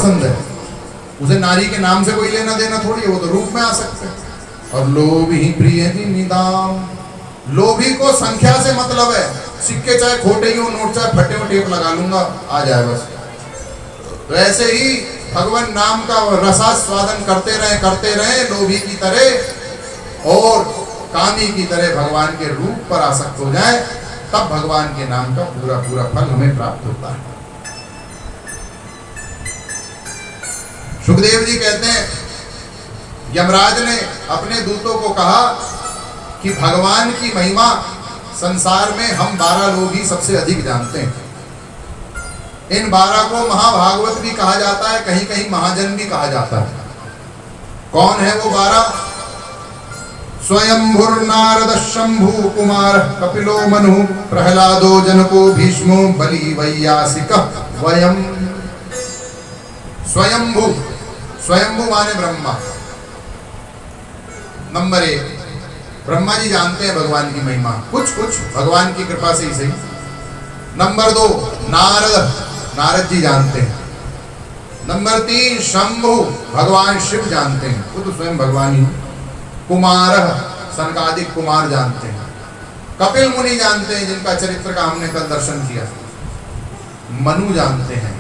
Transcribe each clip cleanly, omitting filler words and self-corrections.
पसंद है, उसे नारी के नाम से कोई लेना देना थोड़ी है, वो तो रूप में आ सकते हैं। और लोभी प्रिय निदाम, लोभी को संख्या से मतलब है, सिक्के चाहे खोटे ही हो, नोट चाहे फटे हो, टेप लगा लूंगा आ जाए बस। तो ऐसे ही भगवान नाम का रसास्वादन करते रहे लोभी की तरह और कामी की तरह भगवान के रूप पर आसक्त हो जाए, तब भगवान के नाम का पूरा पूरा फल हमें प्राप्त होता है। सुखदेव जी कहते हैं यमराज ने अपने दूतों को कहा कि भगवान की महिमा संसार में हम 12 लोग ही सबसे अधिक जानते हैं। इन 12 को महाभागवत भी कहा जाता है, कहीं कहीं महाजन भी कहा जाता है। कौन है वो 12? स्वयंभुर नारद शंभु कुमार कपिलो मनु प्रहलादो जनको भीष्मो बलि वैयासिक वयम। स्वयंभु, स्वयंभु माने ब्रह्मा। नंबर 1 ब्रह्मा जी जानते हैं भगवान की महिमा, कुछ कुछ भगवान की कृपा से ही सही। नंबर 2 नारद, नारद जी जानते हैं। नंबर 3 शंभु, भगवान शिव जानते हैं, वो तो स्वयं भगवान ही। कुमार, सनकादिक कुमार जानते हैं। कपिल मुनि जानते हैं, जिनका चरित्र का हमने कल दर्शन किया। मनु जानते हैं,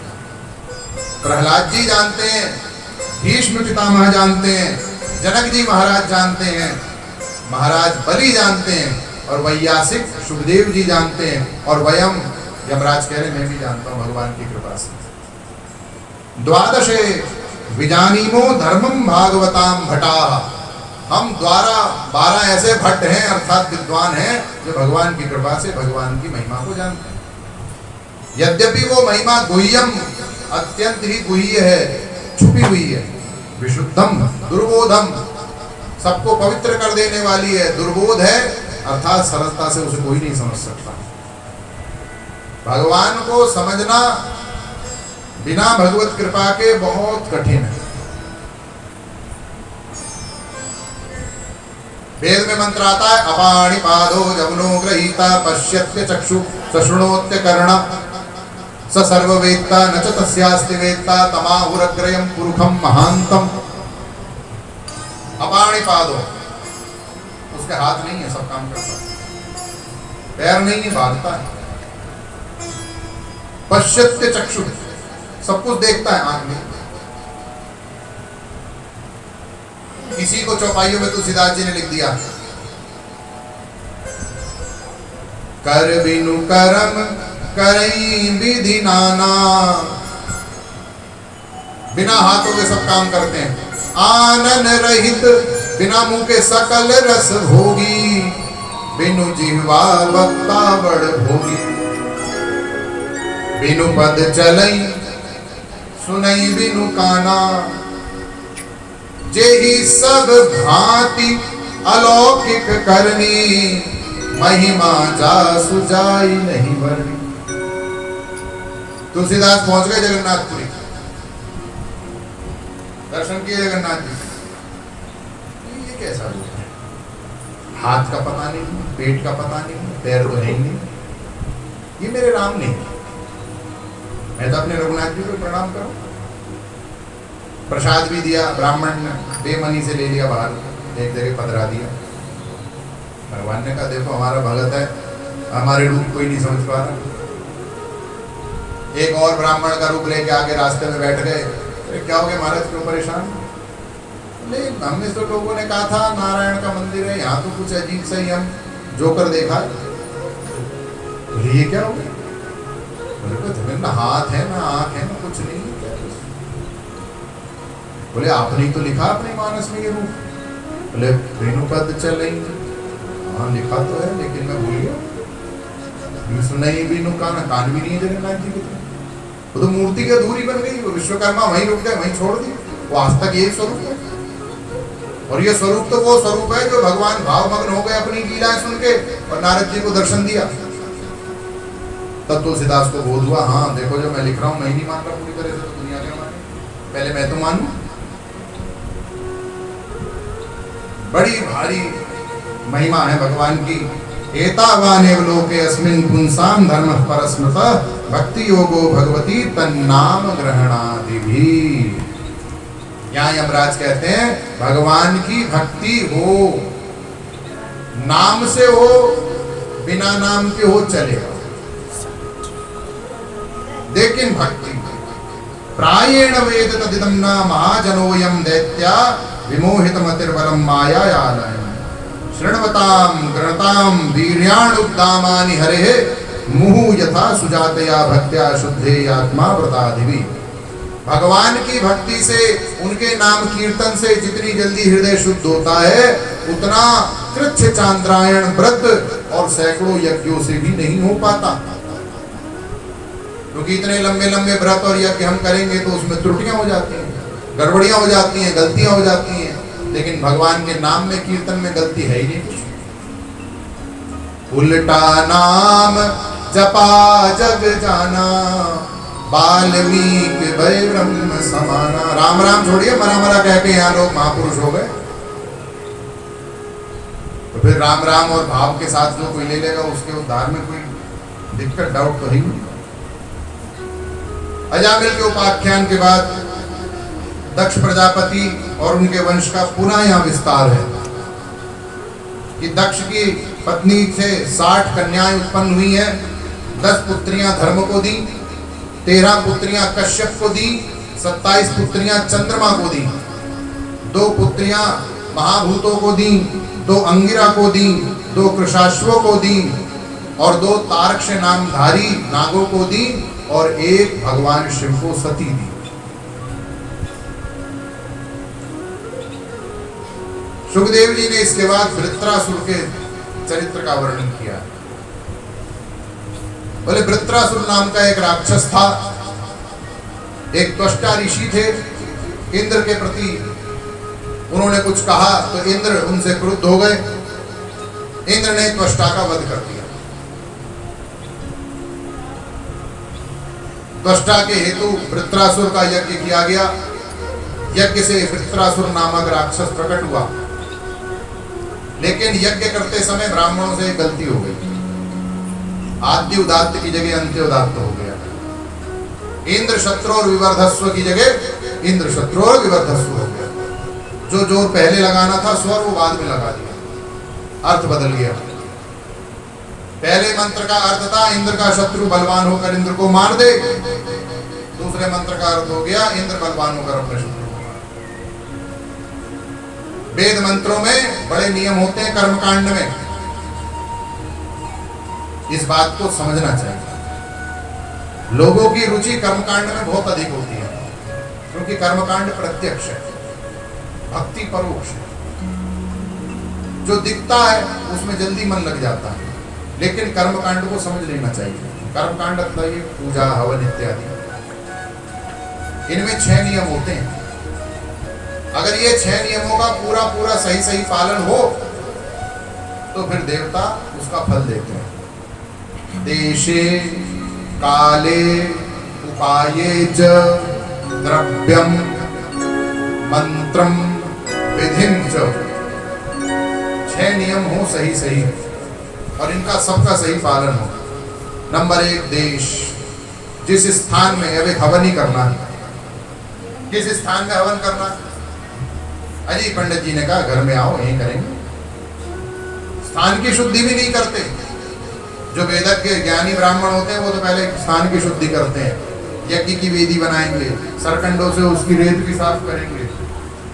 प्रहलाद जी जानते हैं, भीष्म पितामह जानते हैं, जनक जी महाराज जानते हैं, महाराज बलि जानते हैं, और वैयासिक सुखदेव जी जानते हैं, और वयम यमराज कह रहे मैं भी जानता हूं भगवान की कृपा से। द्वादशे विजानीमो धर्मम भागवताम भटाः, हम 12 ऐसे भट्ट हैं अर्थात विद्वान हैं जो भगवान की कृपा से भगवान की महिमा को जानते हैं। यद्यपि वो महिमा गुह्यम, अत्यंत ही गुह्य है, छुपी हुई है। विशुद्धम दुर्बोधम, सबको पवित्र कर देने वाली है। दुर्बोध है अर्थात सरलता से उसे कोई नहीं समझ सकता। भगवान को समझना बिना भगवत कृपा के बहुत कठिन है। वेद में मंत्र आता है अपाणि पादो जवनो गृहीता पश्यत्य चक्षु सशृणोत्य कर्ण स सर्ववेत्ता न च तस्यास्ति वेत्ता तमाहुरग्रयं पुरुषं महांतम। अपाणि पादो, उसके हाथ नहीं है, सब काम करता है। पैर नहीं है, भागता है। पश्यत्य चक्षु, सब कुछ देखता है आंख में। किसी को चौपाइयों में तुलसीदास जी ने लिख दिया कर बिनु करम करई विधि नाना, बिना हाथों के सब काम करते हैं। आनन रहित, बिना मुंह के सकल रस भोगी, बिनु जिह्वा वक्ता बड़ भोगी। बिनु पद चलई सुनई बिनु काना, जेहि सब भांति अलौकिक करनी, महिमा जासु जाई नहीं वर्णी। तुलसीदास पहुंच गए जगन्नाथपुरी, दर्शन किए जगन्नाथ जी। ये कैसा रूप है? हाथ का पता नहीं, पेट का पता नहीं, पैर तो है ही नहीं। ये मेरे राम नहीं। मैं तो अपने रघुनाथ जी को प्रणाम करूं। प्रसाद भी दिया, ब्राह्मण ने बेमनी से ले लिया बाहर, एक जगह पधरा दिया। भगवान ने कहा देखो हमारा भगत है, हमारे रूप कोई नहीं समझ पा रहा। एक और ब्राह्मण का रूप लेके आगे रास्ते में बैठ गए। क्या हो गया महाराज, क्यों परेशान? लेकिन हमने तो लोगों ने कहा था नारायण का मंदिर है, यहाँ तो कुछ अजीब सा ही हम जोकर देखा। ये क्या हो गया? बोले ना हाथ है ना आंख है ना कुछ नहीं। बोले आपने तो लिखा अपने मानस में ये रूप। बोले रेणुपद चल रही, हाँ लिखा तो है लेकिन मैं भूल गया। सुनाई भी कान, कान भी नहीं है जगन्नाथ जी की। वो तो मूर्ति की अधूरी बन गई, वो विश्वकर्मा वहीं रुक गए, वहीं छोड़ दिए। वो आज तक यही स्वरूप है। और ये स्वरूप तो वो स्वरूप है जो भगवान भावमग्न हो गए अपनी लीलाएं सुन के और नारद जी को दर्शन दिया। तब तुलसीदास को बोध हुआ, हाँ देखो जो मैं लिख रहा हूँ मैं नहीं मान रहा पूरी तरह से, तो दुनिया क्या माने, पहले मैं तो मानूं। बड़ी भारी महिमा है भगवान की। एतावानेव लोके अस्मिन् पुंसां धर्मः परस्मृतः भक्ति योगो भगवती तन्नाम ग्रहणादिभी। यहाँ यमराज कहते हैं भगवान की भक्ति हो, नाम से हो, बिना नाम के हो चलेगा, लेकिन भक्ति प्रायेण वेद तदिदं न महाजनोयम दैत्या विमोहित मतिर्बलम मायायालयम् शृण्वताम गृणताम वीर्याणुद्दामानि हरे मुहु यथा सुजातया भक्त्या शुद्धे आत्मा व्रताधिवी। भगवान की भक्ति से, उनके नाम कीर्तन से जितनी जल्दी हृदय शुद्ध होता है उतना कृच्छ चांद्रायण व्रत और सैकड़ों यज्ञों से भी नहीं हो पाता। क्योंकि इतने लंबे लंबे व्रत और यज्ञ हम करेंगे तो उसमें त्रुटियां हो जाती हैं, गड़बड़ियां हो जाती हैं, गलतियां हो जाती हैं। लेकिन भगवान के नाम में, कीर्तन में गलती है ही नहीं कुछ। उल्टा नाम जपा जग जाना, वाल्मीकि भय ब्रह्म समाना। राम राम छोड़िए, मरा मरा कह के यहाँ लोग महापुरुष हो गए। तो फिर राम राम और भाव के साथ जो कोई ले लेगा उसके उद्धार में कोई दिक्कत, डाउट तो ही नहीं। अजामिल के उपाख्यान के बाद दक्ष प्रजापति और उनके वंश का पुनः यहाँ विस्तार है कि दक्ष की पत्नी से 60 कन्याएं उत्पन्न हुई हैं। 10 पुत्रियां धर्म को दी, 13 पुत्रियां कश्यप को दी, 27 पुत्रियां चंद्रमा को दी, 2 पुत्रियां महाभूतों को दी, 2 अंगिरा को दी, 2 कृशाश्वों को दी और 2 तारक्ष नामधारी नागों को दी और 1 भगवान शिव को सती दी। सुखदेव जी ने इसके बाद वृत्रासुर के चरित्र का वर्णन किया। बोले वृत्रासुर नाम का एक राक्षस था, एक त्वष्टा ऋषि थे। इंद्र के प्रति उन्होंने कुछ कहा तो इंद्र उनसे क्रुद्ध हो गए। इंद्र ने त्वष्टा का वध कर दिया। त्वष्टा के हेतु वृत्रासुर का यज्ञ किया गया। यज्ञ से वृत्रासुर नामक राक्षस प्रकट हुआ, लेकिन यज्ञ करते समय ब्राह्मणों से गलती हो गई। आद्य उदात्त की जगह अंत्य उदात्त हो गया। इंद्र शत्रु और विवर्धस्व की जगह इंद्र शत्रु और विवर्धस्व हो गया। जो जोर पहले लगाना था स्वर वो बाद में लगा दिया, अर्थ बदल गया। पहले मंत्र का अर्थ था इंद्र का शत्रु बलवान होकर इंद्र को मार दे। दूसरे मंत्र का अर्थ हो गया इंद्र बलवान होकर अपने शत्रु को मार। वेद मंत्रों में बड़े नियम होते हैं, कर्मकांड में। इस बात को समझना चाहिए। लोगों की रुचि कर्मकांड में बहुत अधिक होती है, क्योंकि कर्मकांड प्रत्यक्ष है, भक्ति परोक्ष है। जो दिखता है उसमें जल्दी मन लग जाता है, लेकिन कर्मकांड को समझ लेना चाहिए। कर्मकांड अर्थात ये पूजा, हवन इत्यादि, इनमें 6 नियम होते हैं। अगर ये 6 नियमों का पूरा पूरा सही सही पालन हो तो फिर देवता उसका फल देते हैं। देशे काले उपाये च द्रव्यम मंत्रम विधिं च। 6 नियम हो सही सही और इनका सबका सही पालन हो। नंबर 1, देश। जिस स्थान में अब एक हवन ही करना है, किस स्थान में हवन करना। अजी पंडित जी ने कहा घर में आओ यहीं करेंगे। स्थान की शुद्धि भी नहीं करते। जो वेदज्ञ ज्ञानी ब्राह्मण होते हैं वो तो पहले स्थान की शुद्धि करते हैं। यज्ञ की वेदी बनाएंगे, सरकंडों से उसकी रेत भी साफ करेंगे,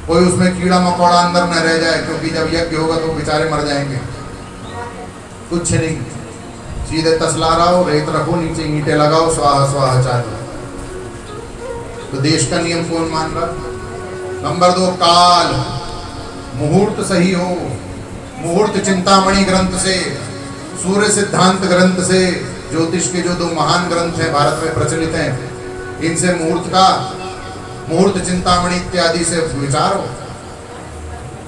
कोई उसमें कीड़ा मकोड़ा अंदर न रह जाए, क्योंकि जब यज्ञ होगा तो बेचारे मर जाएंगे। कुछ नहीं, सीधे तसला रहो, रेत रखो, नीचे ईंटें लगाओ, स्वाहा स्वाहा चालू। तो देश का नियम कौन मान रहा। नंबर 2, काल। मुहूर्त सही हो। मुहूर्त चिंतामणि ग्रंथ से, सूर्य सिद्धांत ग्रंथ से, ज्योतिष के जो 2 महान ग्रंथ हैं भारत में प्रचलित हैं, इनसे मुहूर्त चिंतामणि इत्यादि से विचारो।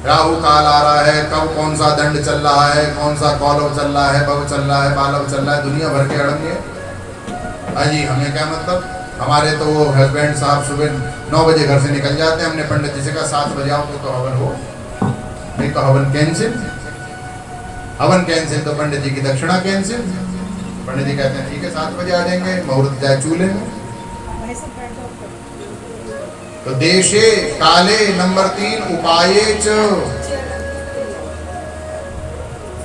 राहु काल आ रहा है, कब कौन सा दंड चल रहा है, कौन सा कौलव चल रहा है, भव चल रहा है, बालव चल रहा है, दुनिया भर के अड़ंगे। अजी हमें क्या मतलब। हमारे तो वो हस्बैंड साहब सुबह 9 बजे घर से निकल जाते हैं। हमने पंडित जी से कहा 7 बजे आओ तो हवन हो, नहीं तो हवन कैंसिल। हवन कैंसिल तो पंडित जी की दक्षिणा कैंसिल। पंडित जी कहते हैं ठीक है 7 बजे आ जाएंगे, मुहूर्त जाए चूल्हे में। तो देशे काले नंबर 3 उपाये च,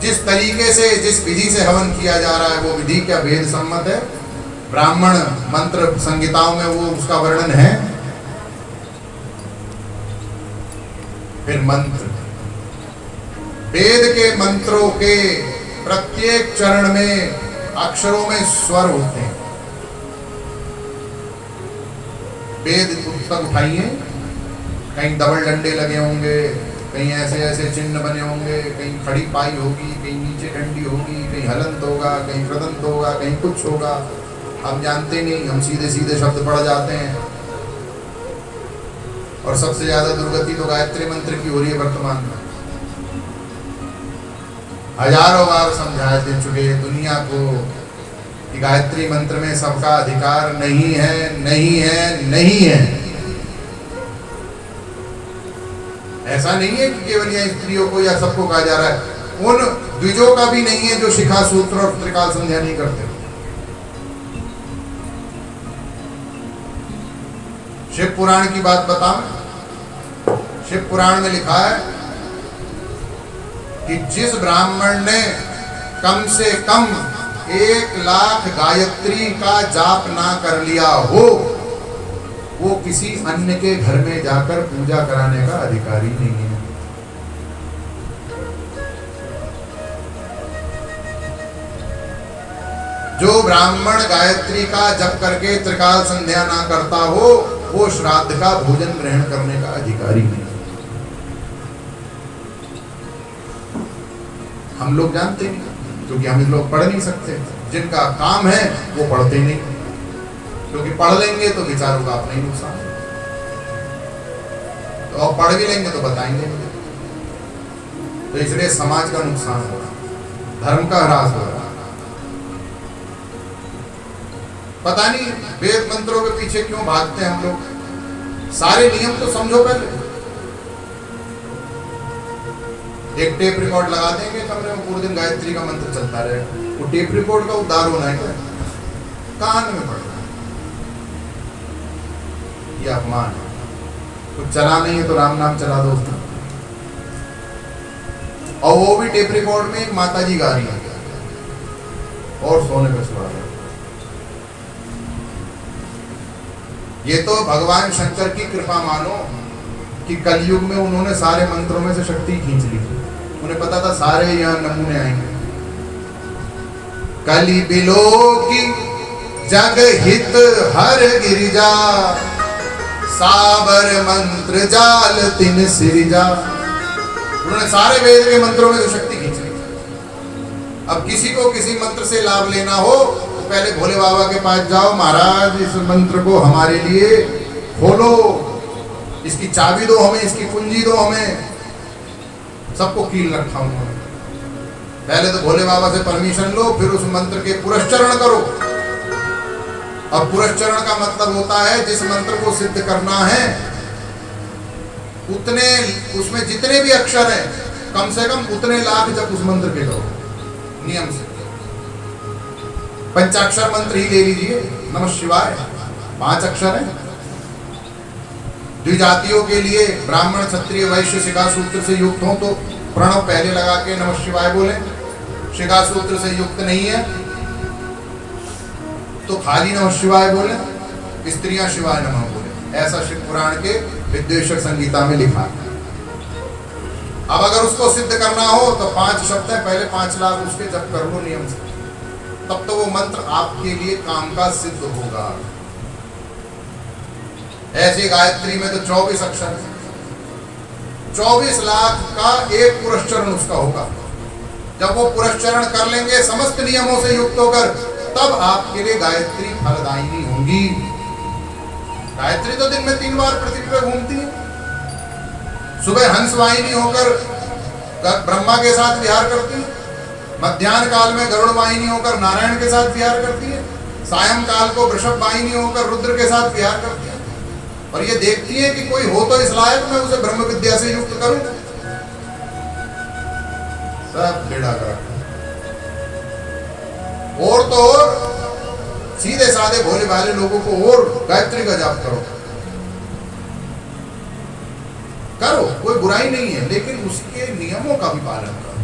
जिस तरीके से जिस विधि से हवन किया जा रहा है वो विधि क्या वेद सम्मत है? ब्राह्मण मंत्र संहिताओं में वो उसका वर्णन है। फिर मंत्र, वेद के मंत्रों के प्रत्येक चरण में अक्षरों में स्वर होते हैं। वेद पुस्तक उठाइए, कहीं डबल डंडे लगे होंगे, कहीं ऐसे ऐसे चिन्ह बने होंगे, कहीं खड़ी पाई होगी, कहीं नीचे डंडी होगी, कहीं हलंत होगा, कहीं कृदंत होगा, कहीं कुछ होगा। हम जानते नहीं, हम सीधे सीधे शब्द पढ़ जाते हैं। और सबसे ज्यादा दुर्गति तो गायत्री मंत्र की हो रही है वर्तमान में। हजारों बार समझा दे चुके दुनिया को कि गायत्री मंत्र में सबका अधिकार नहीं है, नहीं है, नहीं है। ऐसा नहीं है कि केवल या स्त्रियों को या सबको कहा जा रहा है। उन द्विजों का भी नहीं है जो शिखा सूत्र और त्रिकाल संध्या नहीं करते। शिव पुराण की बात बताओ। शिव पुराण में लिखा है कि जिस ब्राह्मण ने कम से कम 1 लाख गायत्री का जाप ना कर लिया हो, वो किसी अन्य के घर में जाकर पूजा कराने का अधिकारी नहीं है। जो ब्राह्मण गायत्री का जप करके त्रिकाल संध्या ना करता हो, वो श्राद्ध का भोजन ग्रहण करने का अधिकारी नहीं। हम लोग जानते नहीं क्योंकि हम लोग पढ़ नहीं सकते। जिनका काम है वो पढ़ते नहीं, क्योंकि पढ़ लेंगे तो विचारों का अपना ही नुकसान। तो अब पढ़ भी लेंगे तो बताएंगे, तो इसलिए समाज का नुकसान हो रहा, धर्म का ह्रास हो रहा। पता नहीं वेद मंत्रों के पीछे क्यों भागते हैं हम लोग। सारे नियम तो समझो पहले। एक टेप रिकॉर्ड लगा देंगे कमरे में, पूरे दिन गायत्री का मंत्र चलता रहेगा। वो टेप रिकॉर्ड का उद्धार होना है क्या? कान में पड़ रहा है, ये अपमान है। कुछ चला नहीं है तो राम नाम चला दो उसमें। और वो भी टेप रिकॉर्ड में एक माता जी गा रही है और सोने पे सुहा रहे। ये तो भगवान शंकर की कृपा मानो कि कलयुग में उन्होंने सारे मंत्रों में से शक्ति खींच ली। उन्हें पता था सारे यहाँ नमूने आएंगे। कली बिलो की जग हित हर गिरिजा, साबर मंत्र जाल तिन सिरिजा। उन्होंने सारे वेद के मंत्रों में जो शक्ति खींच ली। अब किसी को किसी मंत्र से लाभ लेना हो तो पहले भोले बाबा के पास जाओ, महाराज इस मंत्र को हमारे लिए खोलो, इसकी चाबी दो हमें, इसकी कुंजी दो हमें। सबको कील रखा उन्होंने। पहले तो भोले बाबा से परमिशन लो, फिर उस मंत्र के पुरस्चरण करो। अब पुरस्चरण का मतलब होता है जिस मंत्र को सिद्ध करना है उतने, उसमें जितने भी अक्षर हैं कम से कम उतने लाख जब उस मंत्र के करो नियम से। पंचाक्षर मंत्र ही ले लीजिए, नमः शिवाय 5 अक्षर है। द्विजातियों के लिए ब्राह्मण क्षत्रिय वैश्य शिखा सूत्र से युक्त हो तो प्रणव पहले लगा के नमः शिवाय बोले। शिखा सूत्र से युक्त नहीं है तो खाली नमः शिवाय बोले, स्त्रियां शिवाय नमः बोले। ऐसा शिव पुराण के विद्वेषक संगीता में लिखा है। अब अगर उसको सिद्ध करना हो तो 5 शब्द है, पहले 5 लाख उसके जप कर लो नियम से, तब तो वो मंत्र आपके लिए काम का सिद्ध होगा। ऐसे गायत्री में तो 24 अक्षर है, 24 लाख का एक पुरस्चरण उसका होगा। जब वो पुरस्चरण कर लेंगे समस्त नियमों से युक्त होकर, तब आपके लिए गायत्री फलदायिनी होंगी। गायत्री तो दिन में 3 बार पृथ्वी पर घूमती है। सुबह हंस वाहिनी होकर ब्रह्मा के साथ विहार करती है, मध्याह्न काल में गरुड़ वाहिनी होकर नारायण के साथ विहार करती है, सायं काल को वृषभ वाहिनी होकर रुद्र के साथ विहार करती है। और ये देखती है कि कोई हो तो इस लायक मैं उसे ब्रह्म विद्या से युक्त करूं। सब बेड़ा गर्क। और तो और सीधे साधे भोले भाले लोगों को और गायत्री का जाप करो, करो, कोई बुराई नहीं है, लेकिन उसके नियमों का भी पालन करो।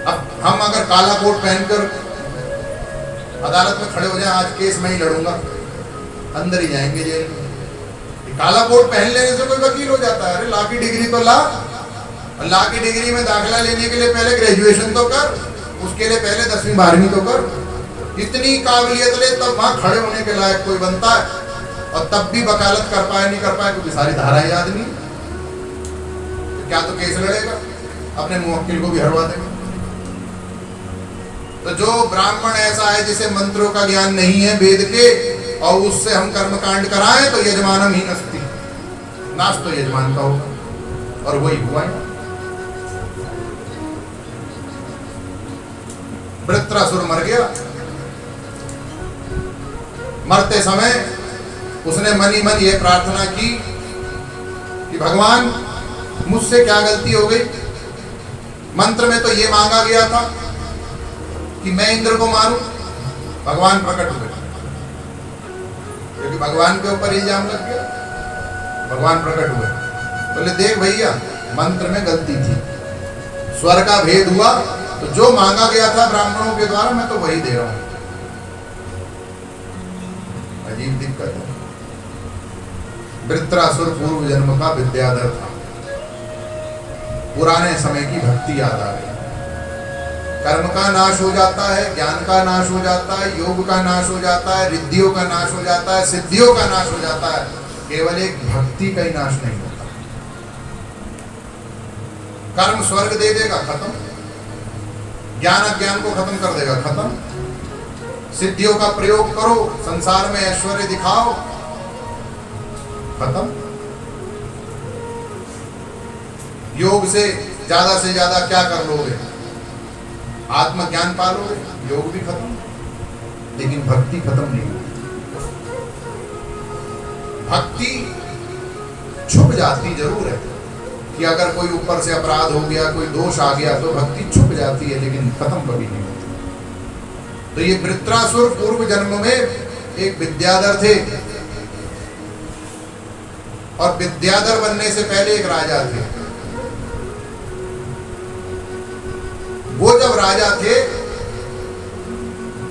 अब हम अगर काला कोट पहनकर अदालत में खड़े हो जाए, आज केस मैं ही लड़ूंगा, अंदर ही जाएंगे जेल में। काला कोट पहन लेने से कोई वकील हो जाता है? अरे ला की डिग्री तो ला, ला की डिग्री में दाखिला लेने के लिए पहले ग्रेजुएशन तो कर, उसके लिए पहले 10वीं 12वीं तो कर। इतनी काबिलियत ले तब वहां खड़े होने के लायक कोई बनता है, और तब भी वकालत कर पाए नहीं कर पाए क्योंकि सारी धाराएं याद नहीं। क्या तो केस लड़ेगा, अपने मुवक्किल को भी हरवा देगा। तो जो ब्राह्मण ऐसा है जिसे मंत्रों का ज्ञान नहीं है वेद के, और उससे हम कर्मकांड कराएं तो यजमानम ही नस्ती, नाश तो यजमान का होगा, और वही हुआ है। वृत्रासुर मर गया, मरते समय उसने मन ही मन ये प्रार्थना की कि भगवान मुझसे क्या गलती हो गई। मंत्र में तो ये मांगा गया था कि मैं इंद्र को मारूं, भगवान प्रकट हुए, क्योंकि भगवान के ऊपर इल्जाम लग गया। भगवान प्रकट हुए, बोले देख भैया मंत्र में गलती थी, स्वर का भेद हुआ, तो जो मांगा गया था ब्राह्मणों के द्वारा मैं तो वही दे रहा हूं। अजीब दिक्कत है। वृत्रासुर पूर्व जन्म का विद्याधर था। पुराने समय की भक्ति याद आ गई। कर्म का नाश हो जाता है, ज्ञान का नाश हो जाता है, योग का नाश हो जाता है, रिद्धियों का नाश हो जाता है, सिद्धियों का नाश हो जाता है, केवल एक भक्ति का ही नाश नहीं होता। कर्म स्वर्ग दे देगा, खत्म। ज्ञान अज्ञान को खत्म कर देगा, खत्म। सिद्धियों का प्रयोग करो, संसार में ऐश्वर्य दिखाओ, खत्म। योग से ज्यादा क्या कर लोगे? आत्मज्ञान पालोगे, योग भी खत्म, लेकिन भक्ति खत्म नहीं होगी। भक्ति छुप जाती जरूर है कि अगर कोई ऊपर से अपराध हो गया, कोई दोष आ गया तो भक्ति छुप जाती है, लेकिन खत्म कभी नहीं होती। तो ये वृत्रासुर पूर्व जन्म में एक विद्याधर थे, और विद्याधर बनने से पहले एक राजा थे। वो जब राजा थे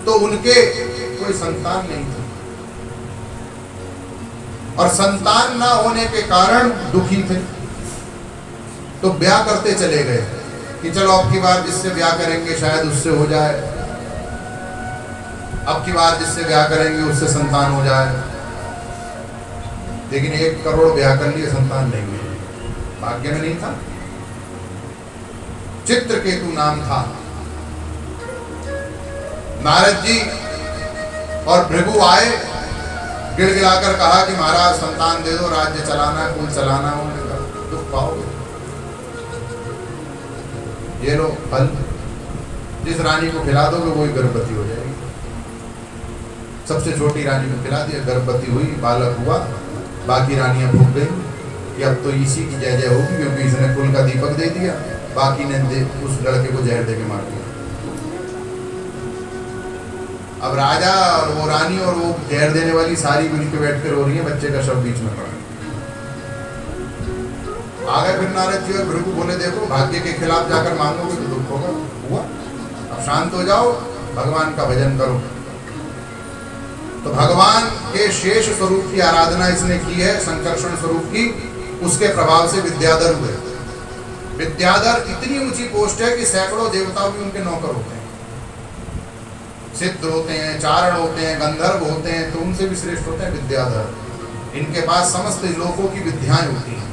तो उनके कोई संतान नहीं थी, और संतान ना होने के कारण दुखी थे। तो ब्याह करते चले गए कि चलो अब की बार जिससे ब्याह करेंगे शायद उससे हो जाए, अब की बार जिससे ब्याह करेंगे उससे संतान हो जाए। लेकिन 1 करोड़ ब्याह कर लिए, संतान नहीं मिली, भाग्य में नहीं था। चित्रकेतु नाम था। नारद जी और भृगु आए, गिड़गिड़ाकर कहा कि महाराज संतान दे दो, राज्य चलाना, कुल चलाना, उन्होंने दुख पाओगे। ये लो फल, जिस रानी को खिला दोगे वही गर्भवती हो जाएगी। सबसे छोटी रानी को खिला दिया, गर्भवती हुई, बालक हुआ। बाकी रानियां भूख गई कि अब तो इसी की जय जय होगी, क्योंकि इसने कुल का दीपक दे दिया। बाकी ने उस लड़के को जहर देके मार दिया। अब राजा और वो रानी और वो जहर देने वाली सारी मिल के बैठ कर रो रही है, बच्चे का शव बीच में पड़ा। आ गए फिर नारद जी और भृगु, बोले देखो भाग्य के खिलाफ जाकर मांगोगे तो दुख होगा। हुआ, अब शांत हो जाओ, भगवान का भजन करो। तो भगवान के शेष स्वरूप की आराधना इसने की है, संकर्षण स्वरूप की। उसके प्रभाव से विद्याधर हुए। विद्याधर इतनी ऊंची पोस्ट है कि सैकड़ों देवता भी उनके नौकर होते हैं, सिद्ध होते हैं, चारण होते हैं, गंधर्व होते हैं, तो उनसे भी श्रेष्ठ होते हैं विद्याधर। इनके पास समस्त लोकों की विद्याएं होती हैं,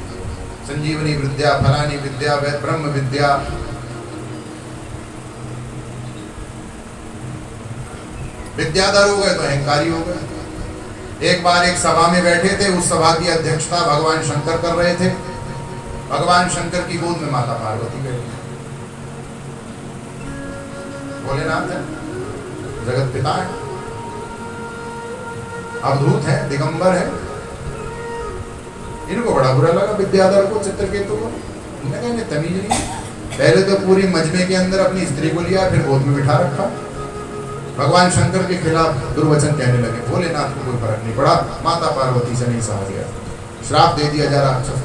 संजीवनी विद्या, फलानी विद्या, वैद ब्रह्म विद्या। विद्याधर हो गए तो अहंकारी हो गए। एक बार एक सभा में बैठे थे, उस सभा की अध्यक्षता भगवान शंकर कर रहे थे। भगवान शंकर की गोद में माता पार्वती बैठी। भोलेनाथ है, जगत पिता है, अवधूत है, दिगंबर है। इनको बड़ा बुरा लगा विद्याधर को, चित्रकेतु को। इन्हें तमीज नहीं। पहले तो पूरी मजमे के अंदर अपनी स्त्री को लिया, फिर गोद में बिठा रखा। भगवान शंकर के खिलाफ दुर्वचन कहने लगे। भोलेनाथ को कोई फर्क नहीं पड़ा, माता पार्वती से नहीं सहा गया, श्राप दे दिया जा राक्षस।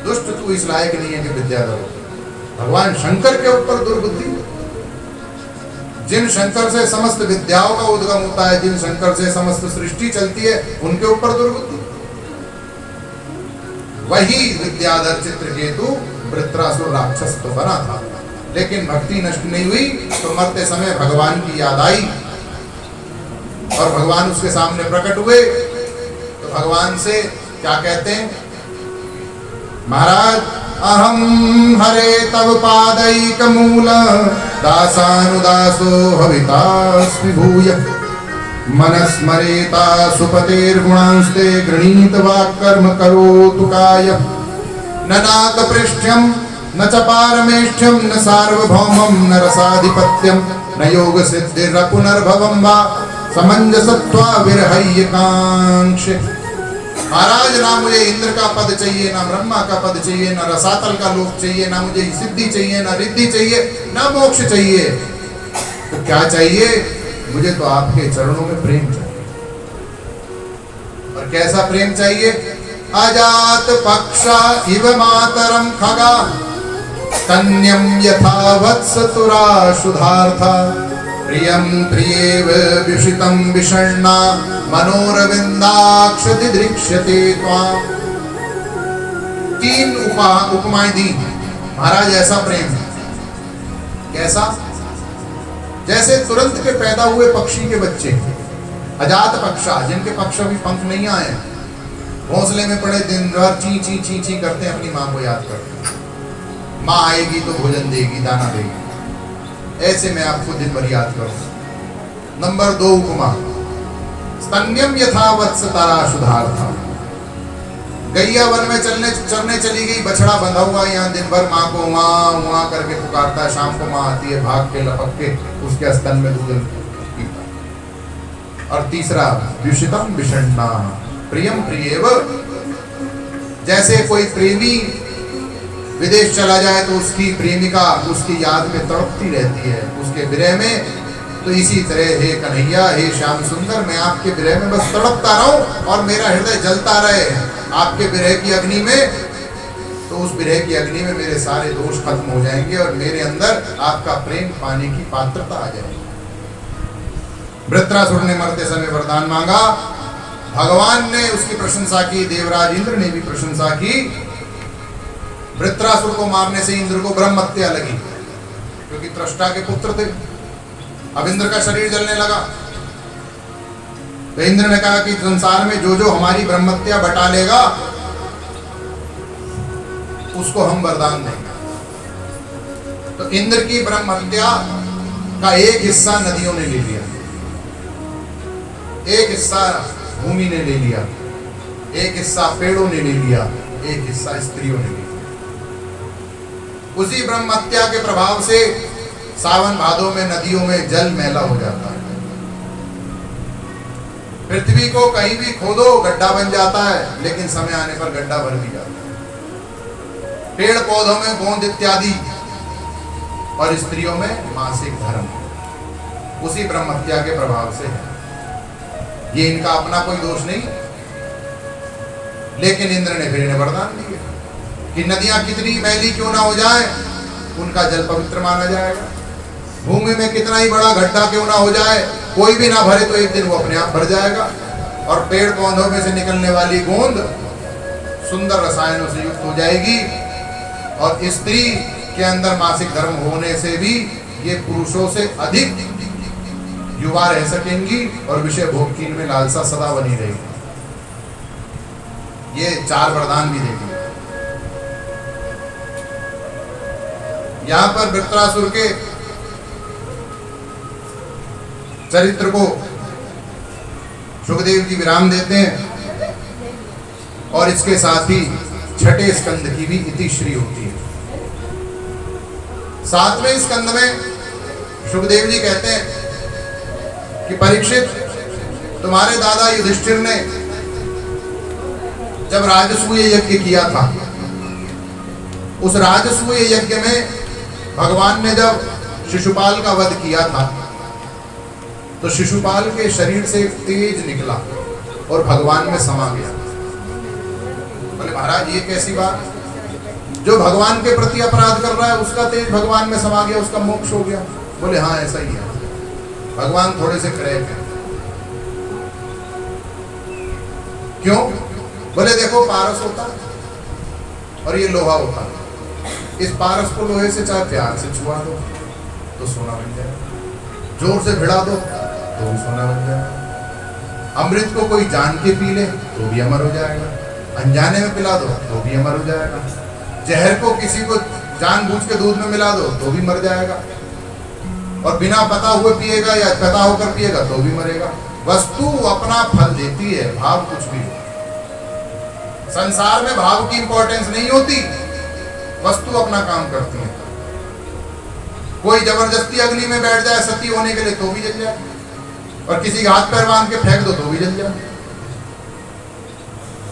दुष्ट तू इस लायक नहीं है कि विद्या करो। भगवान शंकर के ऊपर दुर्बुद्धि। जिन शंकर से समस्त विद्याओं का उद्गम होता है, जिन शंकर से समस्त सृष्टि चलती है, उनके ऊपर दुर्बुद्धि। वही विद्याधर चित्रकेतु वृत्रासुर राक्षस तो बना था, लेकिन भक्ति नष्ट नहीं हुई तो मरते समय भगवान की याद आई और भगवान उसके सामने प्रकट हुए। तो भगवान से क्या कहते हैं? महाराज, अहम हरे तव पादैक मूल दासानुदासो हवितास्मि भूय मनस्मरेता सुपतेर्गुणांस्ते गृणीत वाक्कर्म करोतु काय न नाकपृष्ठ्यं न च पारमेष्ठ्यं न सार्वभौमं न रसाधिपत्यं न योग सिद्धिर्पुनर्भवं वा समंजसत्वा विरहय्यकांक्षे। महाराज, ना मुझे इंद्र का पद चाहिए, ना ब्रह्मा का पद चाहिए, ना रसातल का लोक चाहिए, ना मुझे सिद्धि चाहिए, ना रिद्धि चाहिए, ना मोक्ष चाहिए। तो क्या चाहिए? मुझे तो आपके चरणों में प्रेम चाहिए। और कैसा प्रेम चाहिए? अजात पक्षा इव मातरम खगा तन्यम यथा वत्स तुरा शुधार्था प्रियम प्रियेव विषितम विषण्णा मनोरविंदाक्ष दिदृक्ष्यते त्वां। तीन उपमाएं दी महाराज। ऐसा प्रेम कैसा? जैसे तुरंत के पैदा हुए पक्षी के बच्चे, अजात पक्षा, जिनके पक्ष अभी पंख नहीं आए, घोंसले में पड़े दिन भर ची ची ची ची करते हैं, अपनी माँ को याद करते हैं। माँ आएगी तो भोजन देगी, दाना देगी। ऐसे मैं आपको दिन भर याद करूं। नंबर 2 उपमा, स्तन्यम यथा वत्स तारा शुधार्था। गैया वन में चरने चली गई, बछड़ा बंधा हुआ, यहाँ दिन भर माँ को वहाँ वहाँ करके पुकारता है। शाम को माँ आती है, भाग के लपक के उसके स्तन में दूध पीता। और तीसरा, विषितम विषण्णा प्रियम प्रियेव। जैसे कोई प्रेमी विदेश चला जाए तो उसकी प्रेमिका उसकी याद में तड़पती रहती है, उसके विरह में। तो इसी तरह हे कन्हैया, हे श्याम सुंदर, मैं आपके विरह में बस तड़पता रहूं और मेरा हृदय जलता रहे आपके विरह की अग्नि में। तो उस विरह की अग्नि में मेरे सारे दोष खत्म हो जाएंगे और मेरे अंदर आपका प्रेम पाने की पात्रता आ जाएगी। वृत्रासुर ने मरते समय वरदान मांगा, भगवान ने उसकी प्रशंसा की, देवराज इंद्र ने भी प्रशंसा की। वृत्रासुर को मारने से इंद्र को ब्रह्म हत्या लगी, क्योंकि त्रष्टा के पुत्र थे। अब इंद्र का शरीर जलने लगा तो इंद्र ने कहा कि संसार में जो जो हमारी ब्रह्म हत्या बटा लेगा उसको हम वरदान देंगे। तो इंद्र की ब्रह्म हत्या का एक हिस्सा नदियों ने ले लिया, एक हिस्सा भूमि ने ले लिया, एक हिस्सा पेड़ों ने ले लिया, एक हिस्सा स्त्रियों ने ले लिया। उसी ब्रह्म हत्या के प्रभाव से सावन भादों में नदियों में जल मैला हो जाता है। पृथ्वी को कहीं भी खोदो गड्ढा बन जाता है, लेकिन समय आने पर गड्ढा भर भी जाता है। पेड़ पौधों में गोंद इत्यादि और स्त्रियों में मासिक धर्म उसी ब्रह्म हत्या के प्रभाव से है। ये इनका अपना कोई दोष नहीं, लेकिन इंद्र ने फिर इन्हें वरदान दिया कि नदियां कितनी मैली क्यों ना हो जाए, उनका जल पवित्र माना जाएगा। भूमि में कितना ही बड़ा गड्ढा क्यों ना हो जाए, कोई भी ना भरे तो एक दिन वो अपने आप भर जाएगा। और पेड़ पौधों में से निकलने वाली गोंद सुंदर रसायनों से युक्त हो जाएगी। और स्त्री के अंदर मासिक धर्म होने से भी ये पुरुषों से अधिक युवा रह सकेंगी और विषय भोग की इनमें लालसा सदा बनी रहेगी। ये 4 वरदान भी देगी। यहां पर वृत्रासुर के चरित्र को सुखदेव जी विराम देते हैं और इसके साथ ही 6ठे स्कंद की भी इतिश्री होती है। 7वें स्कंद में सुखदेव जी कहते हैं कि परीक्षित, तुम्हारे दादा युधिष्ठिर ने जब राजसूय यज्ञ किया था उस राजसूय यज्ञ में भगवान ने जब शिशुपाल का वध किया था तो शिशुपाल के शरीर से एक तेज निकला और भगवान में समा गया। बोले महाराज ये कैसी बात, जो भगवान के प्रति अपराध कर रहा है उसका तेज भगवान में समा गया, उसका मोक्ष हो गया। बोले हाँ ऐसा ही है, भगवान थोड़े से क्रैक है। क्यों? बोले देखो पारस होता और ये लोहा होता, इस पारस को लोहे से चाहे प्यार से छुआ दो तो सोना बन जाए, जोर से भिड़ा दो तो भी सोना बन जाए। अमृत को कोई जान के पी ले तो भी अमर हो जाएगा, अनजाने में पिला दो तो भी अमर हो जाएगा। जहर को किसी को जानबूझ के दूध में मिला दो तो भी मर जाएगा, और बिना पता हुए पिएगा या पता होकर पिएगा तो भी मरेगा। वस्तु अपना फल देती है, भाव कुछ भी हो। संसार में भाव की इंपॉर्टेंस नहीं होती, वस्तु अपना काम करती है। कोई जबरदस्ती अग्नि में बैठ जाए सती होने के लिए तो भी जल जाए, और किसी हाथ पैर बांध के फेंक दो तो भी जल जाए।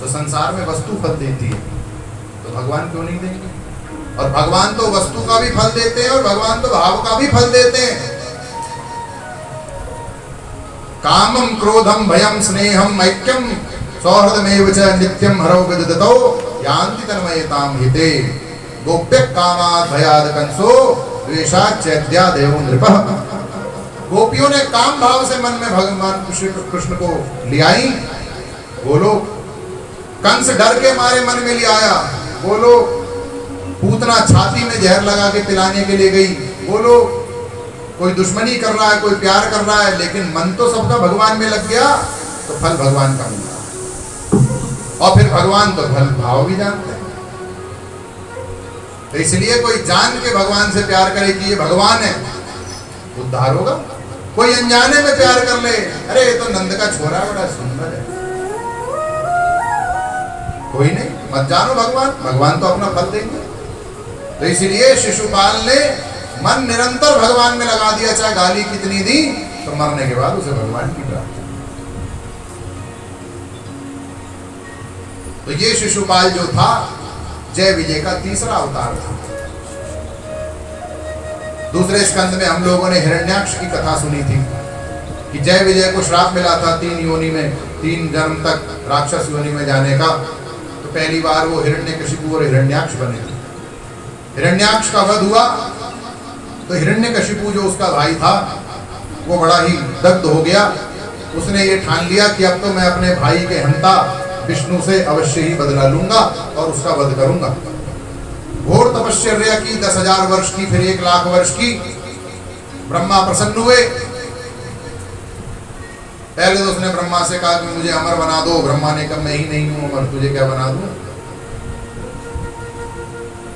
तो संसार में वस्तु फल देती है तो भगवान क्यों नहीं देंगे? और भगवान तो वस्तु का भी फल देते हैं और भगवान तो भाव का भी फल देते हैं। कामम क्रोधम भयम स्नेहम ऐक्यम सौहृदमेव च नित्यम हरौ विदधतौ यान्ति तन्मयताम हिते गोप्य कामात् भयाद कंसो द्वेषात् चैद्या देवो नृपः। गोपियों ने काम भाव से मन में भगवान कृष्ण को ले आई, बोलो। कंस डर के मारे मन में ले आया, बोलो। पूतना छाती में जहर लगा के पिलाने के लिए गई, बोलो। कोई दुश्मनी कर रहा है, कोई प्यार कर रहा है, लेकिन मन तो सबका भगवान में लग गया तो फल भगवान का मिला। और फिर भगवान तो फल भाव भी जानते हैं। तो इसलिए कोई जान के भगवान से प्यार करे कि ये भगवान है, उद्धार होगा। कोई अनजाने में प्यार कर ले, अरे ये तो नंद का छोरा बड़ा सुंदर है, कोई नहीं, मत जानो भगवान, भगवान तो अपना फल देंगे। तो इसलिए शिशुपाल ने मन निरंतर भगवान में लगा दिया, चाहे गाली कितनी दी तो मरने के बाद उसे भगवान की प्राप्ति। तो ये शिशुपाल जो था जय विजय का तीसरा अवतार था। दूसरे स्कंद में हम लोगों ने हिरण्याक्ष की कथा सुनी थी कि जय विजय को श्राप मिला था 3 योनि में, 3 जन्म तक राक्षस योनि में जाने का। तो पहली बार वो हिरण्यकशिपु और हिरण्याक्ष बने थे। हिरण्याक्ष का वध हुआ तो हिरण्यकशिपु जो उसका भाई था वो बड़ा ही दग्ध हो गया। उसने ये ठान लिया कि अब तो मैं अपने भाई के हंता विष्णु से अवश्य ही बदला लूंगा और उसका वध करूंगा। घोर तपश्चर्या की, 10,000 वर्ष की, फिर 1,00,000 वर्ष की। ब्रह्मा प्रसन्न हुए। पहले तो उसने ब्रह्मा से कहा कि मुझे अमर बना दो। ब्रह्मा ने कहा मैं ही नहीं हूं अमर, तुझे क्या बना दूं?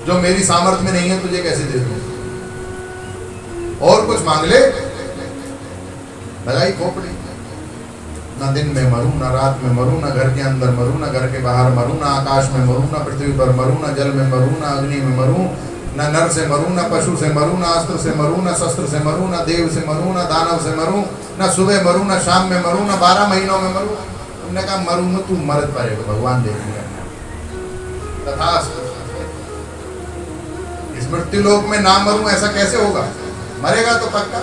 जो मेरी सामर्थ्य में नहीं है तुझे कैसे दे दूं? और कुछ मांग ले। लगाई खोपड़ी, ना दिन में मरूं, ना रात में मरूं, ना घर के अंदर मरूं, ना घर के बाहर मरूं, ना आकाश में मरूं, ना पृथ्वी पर मरूं, ना जल में मरूं, ना अग्नि में मरूं, ना नर से मरूं, ना पशु से मरूं, ना अस्त्र से मरूं, ना शस्त्र से मरूं, ना देव से मरूं, ना दानव से मरूं, ना सुबह मरूं, ना शाम में मरूं, ना 12 महीनों में मरूं। तुमने कहा मरूं ना, तू मर पाएगा, भगवान देखेगा। तथास्तु। इस मृत्यु लोक में ना मरूं ऐसा कैसे होगा? मरेगा तो पक्का।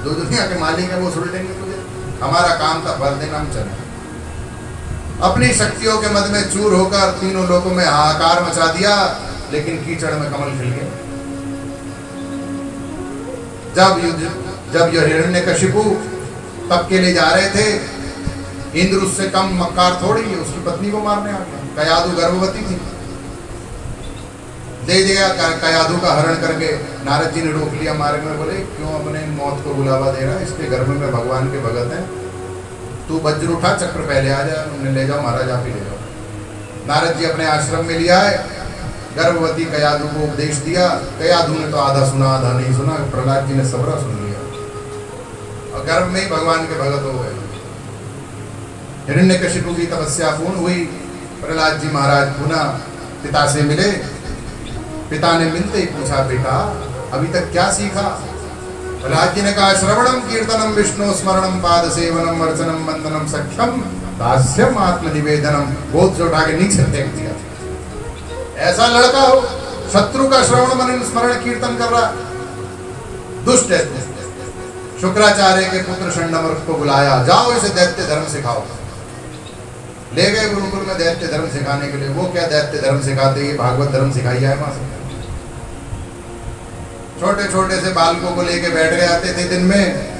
जो दुनिया के मालिक है वो सुन लेंगे तुझे। हमारा काम था फल देना, हम चले। अपनी शक्तियों के मद में चूर होकर तीनों लोगों में हाहाकार मचा दिया, लेकिन कीचड़ में कमल खिल गए। जब यह हिरण्यकशिपु तप के लिए जा रहे थे, इंद्र उससे कम मक्कार थोड़ी, उसकी पत्नी को मारने आ गया। कयाधु गर्भवती थी, दे दिया कयाधु का हरण करके। नारद जी ने रोक लिया मार्ग में, बोले क्यों अपने मौत को बुलावा दे रहा है? इसके गर्भ में भगवान के भगत हैं, तू वज्र उठा, चक्र पहले आ जाए, उन्हें ले जाओ महाराज, आप ही ले जाओ। नारद जी अपने आश्रम में लिया है, गर्भवती कयाधु को उपदेश दिया। कयाधु ने तो आधा सुना आधा नहीं सुना, प्रहलाद जी ने सबरा सुन लिया और गर्भ में ही भगवान के भगत हो गए। हिरण्यकशिपु की तपस्या पूर्ण हुई। प्रहलाद जी महाराज पुनः पिता से मिले। पिता ने मिलते ही पूछा, बेटा अभी तक क्या सीखा? प्रहलाद जी ने कहा, श्रवणम कीर्तनम विष्णु स्मरणम पाद सेवनम अर्चनम वंदनम सख्यम दास्यम आत्मनिवेदनम। बोध से उठा के नीचे फेंक दिया। ऐसा लड़का हो, शत्रु का श्रवण मनन स्मरण कीर्तन कर रहा, दुष्ट है। शुक्राचार्य के पुत्र षण्डमर्क को बुलाया, जाओ इसे दैत्य धर्म सिखाओ। ले गए गुरुकुल में दैत्य धर्म सिखाने के लिए। वो क्या दैत्य धर्म सिखाते, ये भागवत धर्म सिखाई जाए वहां से। छोटे छोटे से बालकों को लेके बैठ गए आते थे दिन में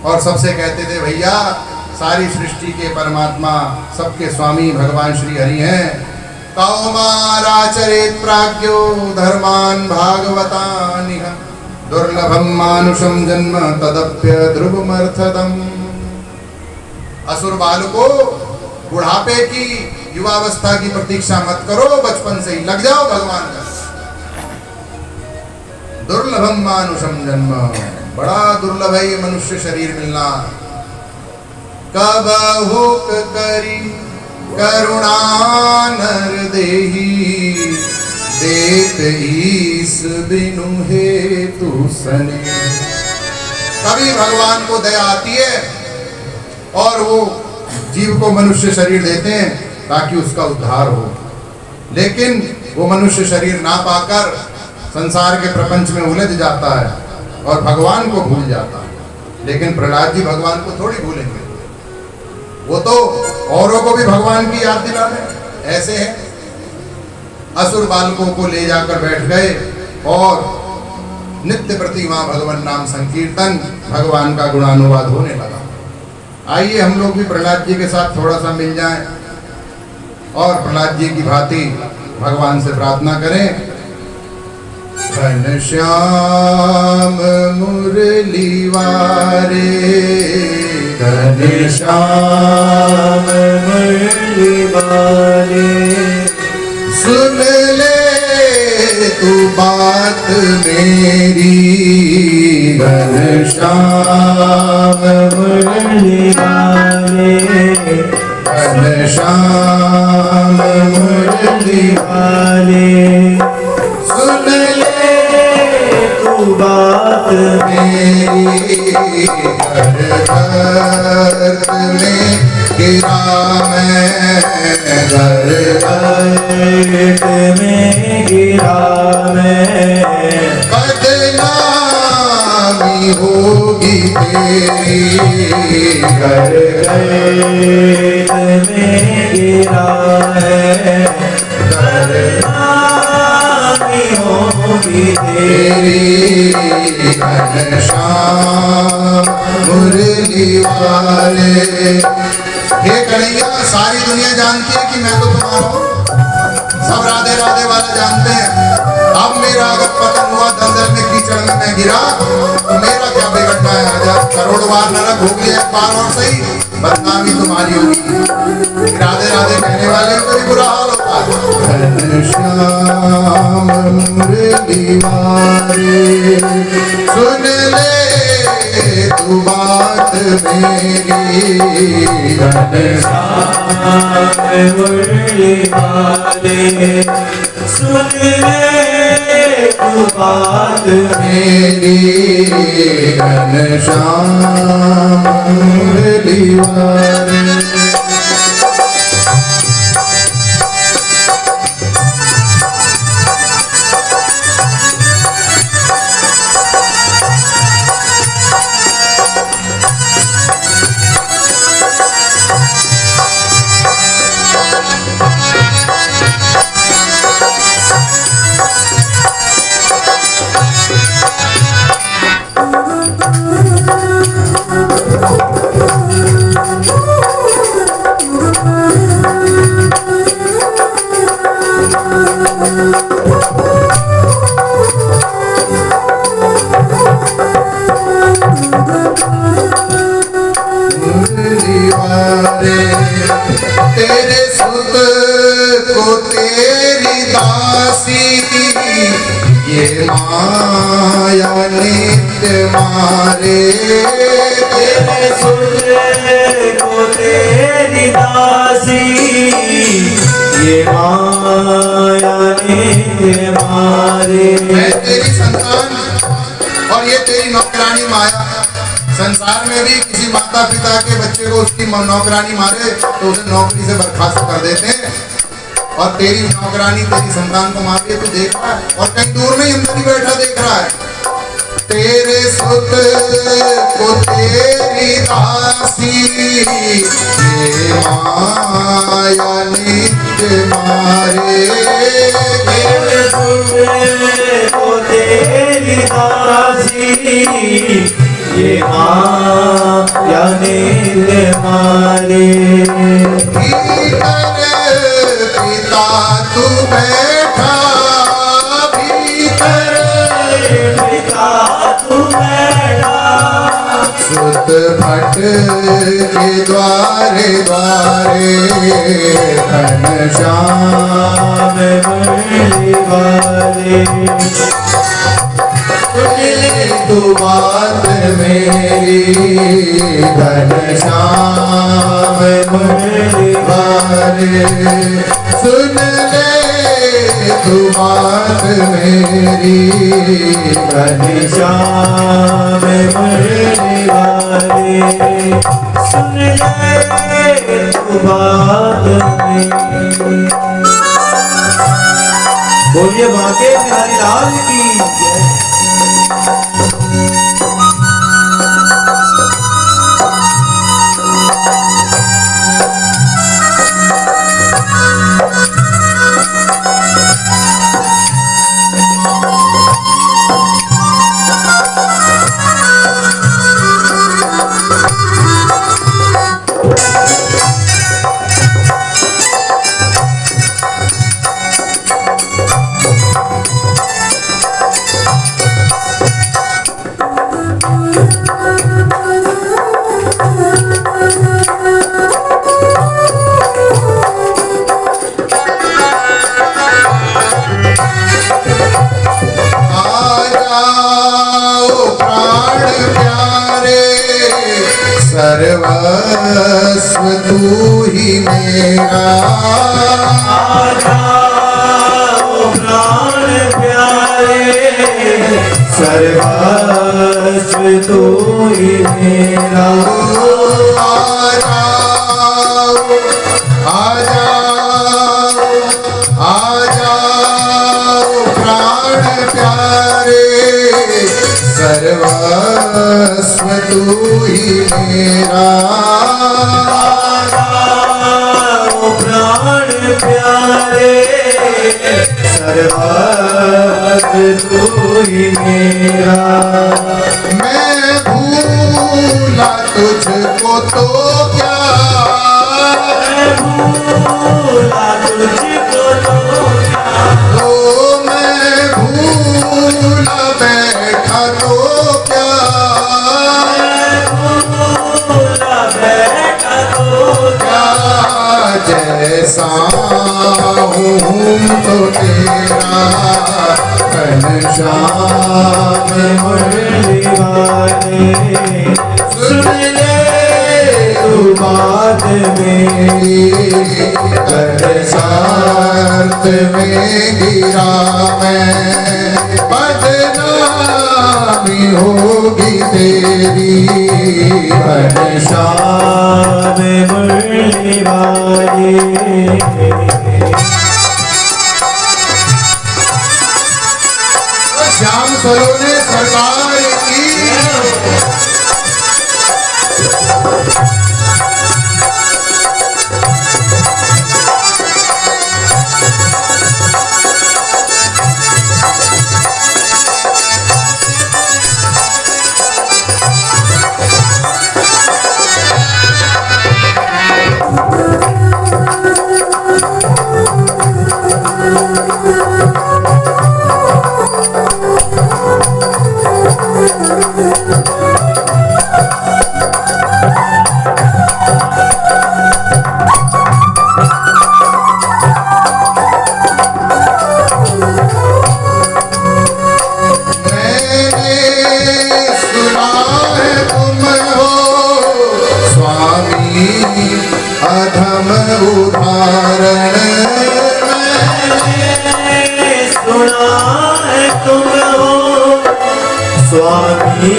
और सबसे कहते थे, भैया सारी सृष्टि के परमात्मा, सबके स्वामी भगवान श्री हरि हैं। कौमाराचरेत् प्राज्ञो धर्मान भागवतानिह दुर्लभम मानुषम जन्म तदप्य ध्रुवमर्थदम। असुर बालको, बुढ़ापे की युवावस्था की प्रतीक्षा मत करो, बचपन से ही लग जाओ भगवान का। दुर्लभम मानुषम जन्म, बड़ा दुर्लभ है ये मनुष्य शरीर मिलना। कबहुक करी करुणा नर देही देत ईस बिनु हेतु सने। कभी भगवान को दया आती है और वो जीव को मनुष्य शरीर देते हैं ताकि उसका उद्धार हो, लेकिन वो मनुष्य शरीर ना पाकर संसार के प्रपंच में उलझ जाता है और भगवान को भूल जाता है। लेकिन प्रहलाद जी भगवान को थोड़ी भूलेंगे, वो तो औरों को भी भगवान की याद दिला रहे। ऐसे है, असुर बालकों को ले जाकर बैठ गए और नित्य प्रति वहां भगवान नाम संकीर्तन, भगवान का गुणानुवाद होने लगा। आइए हम लोग भी प्रहलाद जी के साथ थोड़ा सा मिल जाएं और प्रहलाद जी की भांति भगवान से प्रार्थना करें। घनश्याम मुरली वारे, घनश्याम मुरली वारे, सुन ले तू बात मेरी। घनश्याम मुरली वाले, घनश्याम मुरली वाले, सुन ले तू बात मेरी। घर में गिरा मैं, घर में गिरा मैं, बदनामी होगी तेरी। घर में गिरा है, बदनामी होगी तेरी। घनश्याम मुरली वाले। हे कन्हैया, सारी दुनिया जानती है कि मैं तो तुम्हारा हूँ, सब राधे राधे वाला जानते हैं। अब मेरा अगर पतन हुआ, दलदल में कीचड़ में मैं गिरा, तो मेरा क्या बिगड़ना है? हजार करोड़ बार नरक होगी, एक बार और सही बदनामी तुम्हारी होगी। राधे राधे कहने वाले को भी बुरा हाल होता है। घनश्याम मुरली वाले, सुन ले तू बात मेरी। घनश्याम मुरली वाले, सुन ले तू बात मेरी। घनश्याम मुरली वाले। तेरे सुत को तेरी दासी, ये माया नित्य मारे। तेरे सुत को तेरी दासी, ये माया नित्य मारे। मैं तेरी संतान और ये तेरी नौकरानी माया। संसार में भी किसी माता पिता के बच्चे को उसकी नौकरानी मारे तो उसे नौकरी से बर्खास्त कर देते हैं। और तेरी नौकरानी तेरी संतान को मार दिया, तू देख रहा है और कहीं दूर में इंद्र बैठा देख रहा है। तेरे सुत को तेरी दासी ये माया नित्य मारे। तेरे सुत को तेरी दासी ये माया नित्य मारे। पिता तू बैठा भीतर, पिता तू बैठा सुत भट के द्वारे द्वारे घनश्याम मुरली वाले। सुन ले तू बात मेरी घनश्याम मुरली वाले। सुन ले तू बात मेरी घनश्याम मुरली वाले। सुन ले तू बात मेरी। बोलिए बांके बिहारी लाल की जय। सर्वस्व तू ही मेरा। प्राण प्यारे सर्वस्व तू ही मेरा। आ जाओ आ जाओ आ जाओ प्राण प्यारे, सर्वस्व तू ही मेरा। प्राण प्यारे सर्वस्व तू ही मेरा। मैं भूला तुझको तो क्या, मैं भूला तुझको तो क्या। तो मैं भूला बैठा तो क्या, भूला बैठा तो क्या। जैसा हूँ तो तेरा घनश्याम मुरली वाले। सुन ले तू बात मेरी बरसात में गिरा मैं, बदनामी होगी तेरी घनश्याम मुरली वाले। श्याम सलोने सरकार की। अधम उदाहरण मैंने सुना है तुम हो स्वामी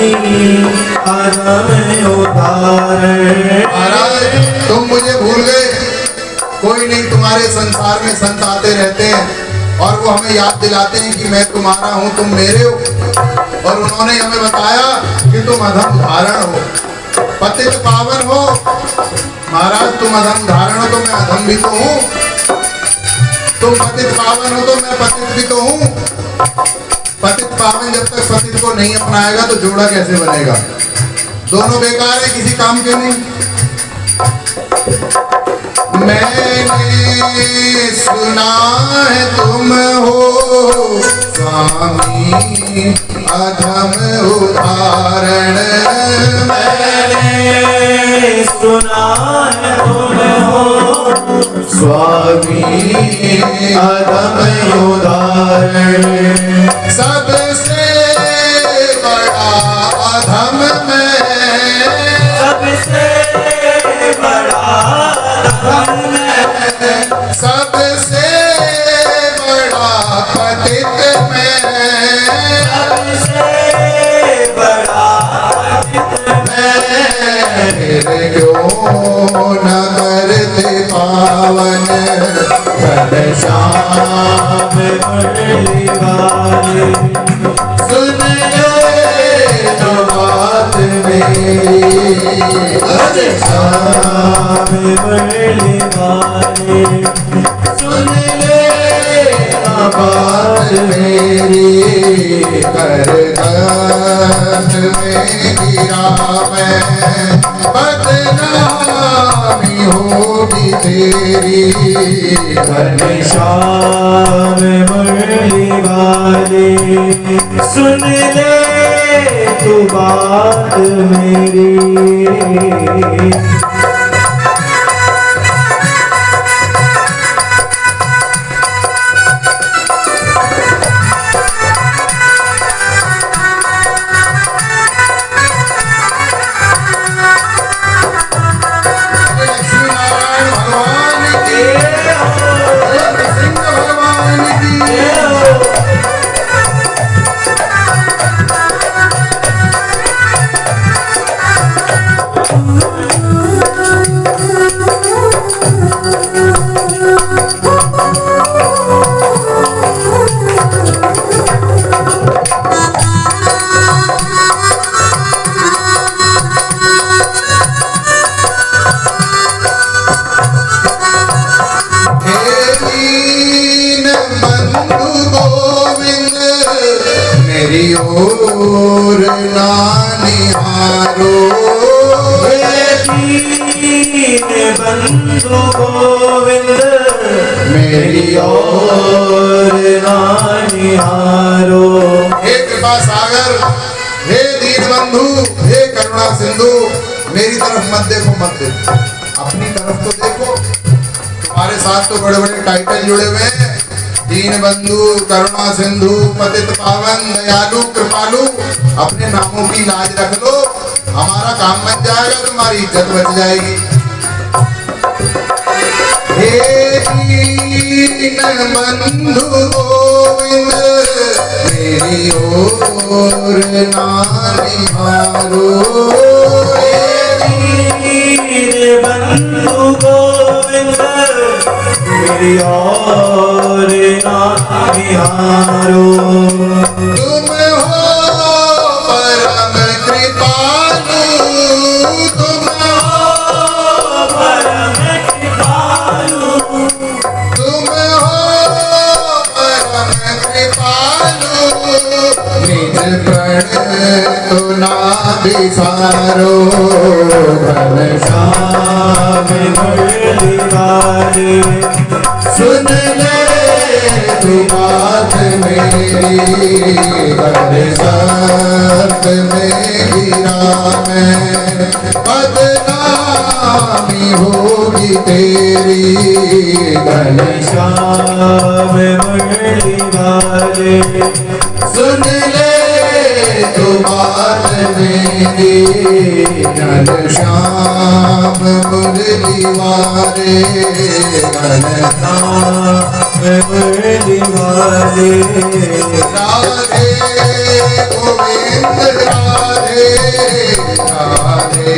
अधम उदाहरण। महाराज तुम मुझे भूल गए, कोई नहीं, तुम्हारे संसार में संत आते रहते हैं और वो हमें याद दिलाते हैं कि मैं तुम्हारा हूँ, तुम मेरे हो। और उन्होंने हमें बताया कि तुम अधम धारण हो, पतित पावन हो। महाराज तुम अधम धारण हो तो मैं अधम भी तो हूँ, तुम पतित पावन हो तो मैं पतित भी तो हूँ। पतित पावन जब तक पतित को नहीं अपनाएगा तो जोड़ा कैसे बनेगा? दोनों बेकार है, किसी काम के नहीं। मैंने सुना है तुम हो स्वामी अधम उदाहरण, मैंने सुना है तुम हो स्वामी अधम उदाहरण, सबसे बड़ा अधम मैं, सबसे बड़ा अधम मैं, सबसे बड़ा पतित मैं, सबसे बड़ा पतित मैं, फिर क्यों न करते पावन घनश्याम मुरली वाले, सुन ले तो बात मेरी, घनश्याम मुरली वाले, सुन ले तो बात मेरी, कर दर्द में गिरा मैं, बदनामी होगी तेरी। घनश्याम मुरली वाले, सुन ले तू बात मेरी। मेरी ओर ना निहारो, दीन बंधु गोविंद मेरी ओर ना निहारो। हे कृपा सागर, हे दीन बंधु, हे करुणा सिंधु, मेरी तरफ मत देखो, मत देखो, अपनी तरफ तो देखो। तुम्हारे साथ तो बड़े बड़े टाइटल जुड़े हुए हैं, दीन बंधु, करुणा सिंधु, पतित पावन, दयालु, कृपालु। अपने नामों की लाज रख लो, हमारा काम बन जाएगा, तुम्हारी इज्जत बच जाएगी। हे दीन बंधु गोविंद मेरी ओर ना निहारो, दीन बंधु गोविंद मेरी ओर ना निहारो। तुम हो परम कृपालु, तुम हो परम कृपालु, तुम हो परम कृपालु, निज प्रण तो ना बिसारो। घनश्याम मुरली वाले, सुन ले तू बात मेरी, घनश्याम में गिरा मैं, बदनामी होगी तेरी। घनश्याम मुरली वाले, सुन ले तू बात मेरी, घनश्याम मुरली वाले, घनश्याम मुरली वाले। राधे गोविंद राधे, राधे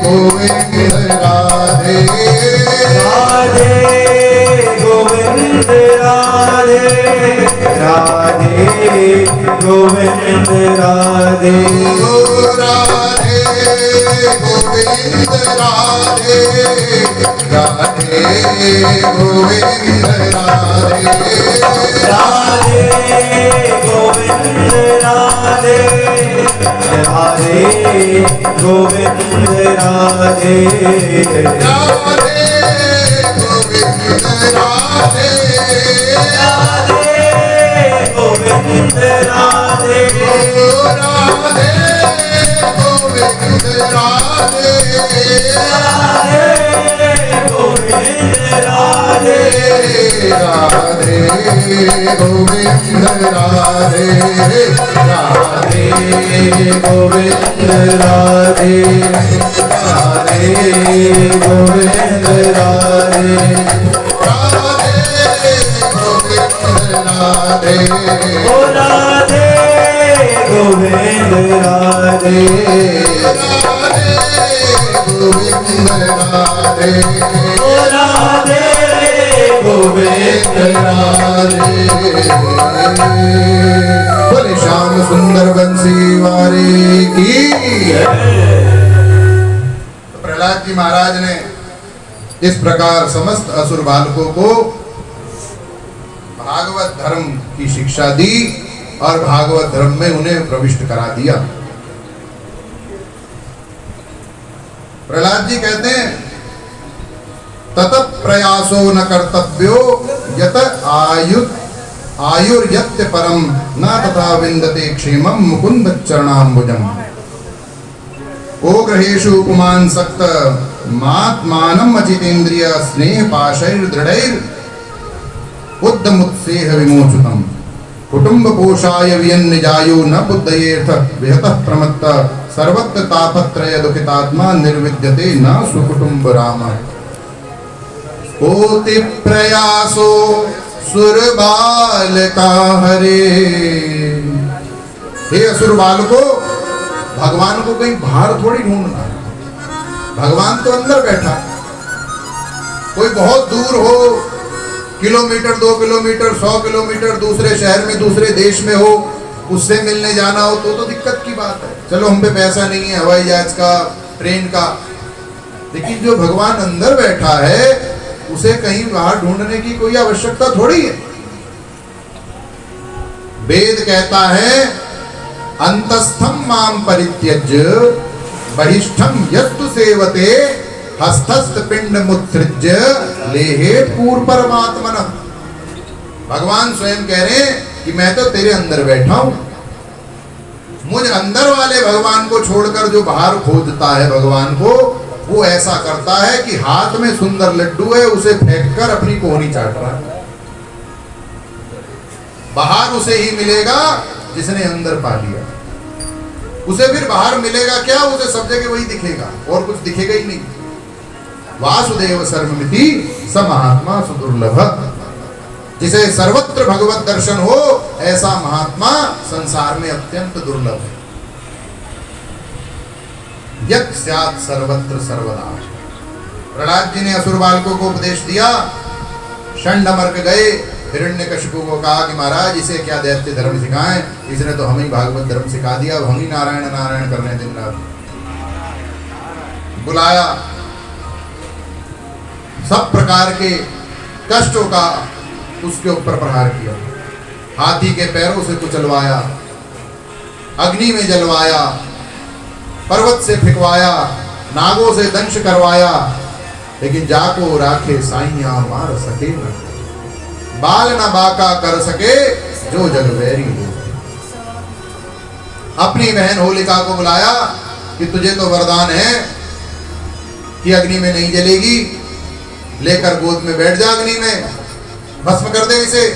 गोविंद राधे, राधे गोविंद राधे राधे गोविंद राधे राधे गोविंद राधे राधे गोविंद राधे राधे गोविंद राधे राधे गोविंद राधे राधे गोविंद राधे राधे गोविंद राधे राधे गोविंद राधे राधे गोविंद राधे राधे गोविंद राधे राधे गोविंद राधे राधे गोविंद राधे राधे ओ राधे गोविंद राधे गोविंद राधे ओ राधे गोविंद राधे बोले श्याम सुंदर बंसी वारे की। प्रहलाद जी महाराज ने इस प्रकार समस्त असुर बालकों को भागवत धर्म की शिक्षा दी और भागवत धर्म में उन्हें प्रविष्ट करा दिया। प्रहलाद जी कहते हैं तत प्रयासो न कर्तव्यो यत आयुर्यत्य परम न तथा विन्दते क्षेमं मुकुंद चरणाम्बुजम्। ओ ग्रहेषु उपमान सक्त मात्मानम् अचितेन्द्रिय स्नेह पाशैर दृढ़ैर उद्दमुत्सेह विमोचुतम्। कुटुंब पोषाय वियन्निजायो न बुद्धयेऽर्थ विहतः प्रमत्त सर्वत्र तापत्रय दुखितात्मा निर्विद्यते न सुकुटुंब राम। कोटि प्रयासो सुर बालका हरे। हे असुर बालको, भगवान को कहीं बाहर थोड़ी ढूंढना है, भगवान तो अंदर बैठा है। कोई बहुत दूर हो, किलोमीटर 2 किलोमीटर 100 किलोमीटर दूसरे शहर में दूसरे देश में हो, उससे मिलने जाना हो तो दिक्कत की बात है। चलो हम पे पैसा नहीं है हवाई जहाज का, ट्रेन का, लेकिन जो भगवान अंदर बैठा है उसे कहीं बाहर ढूंढने की कोई आवश्यकता थोड़ी है। वेद कहता है अंतस्थम माम परित्यज्य बहिष्ठम यस्तु सेवते हस्तस्थ पिंड मुत्सृज्य लेहे पूर्व परमात्मन। भगवान स्वयं कह रहे हैं कि मैं तो तेरे अंदर बैठा हूं। मुझ अंदर वाले भगवान को छोड़कर जो बाहर खोजता है भगवान को, वो ऐसा करता है कि हाथ में सुंदर लड्डू है, उसे फेंककर अपनी कोहनी चाट रहा है। बाहर उसे ही मिलेगा जिसने अंदर पा लिया। उसे फिर बाहर मिलेगा क्या? उसे सब जगह वही दिखेगा और कुछ दिखेगा ही नहीं। वासुदेव सर्वमिति स महात्मा सुदुर्लभ। जिसे सर्वत्र भगवत दर्शन हो ऐसा महात्मा संसार में अत्यंत दुर्लभ है। यत् स्यात् सर्वत्र सर्वदा। प्रहलाद जी ने असुर बालकों को उपदेश दिया। षण्डमर्क गए, हिरण्यकशिपु को कहा कि महाराज इसे क्या दैत्य धर्म सिखाएं, इसने तो हमें भागवत धर्म सिखा दिया, अब हम ही नारायण नारायण करने दिन रात। बुलाया, सब प्रकार के कष्टों का उसके ऊपर प्रहार किया। हाथी के पैरों से कुचलवाया, अग्नि में जलवाया, पर्वत से फिकवाया, नागों से दंश करवाया, लेकिन जाको राखे साइया मार सके न, बाल न बाका कर सके जो जग वैरी हो। अपनी बहन होलिका को बुलाया कि तुझे तो वरदान है कि अग्नि में नहीं जलेगी, लेकर गोद में बैठ जा, अग्नि में भस्म कर दे इसे।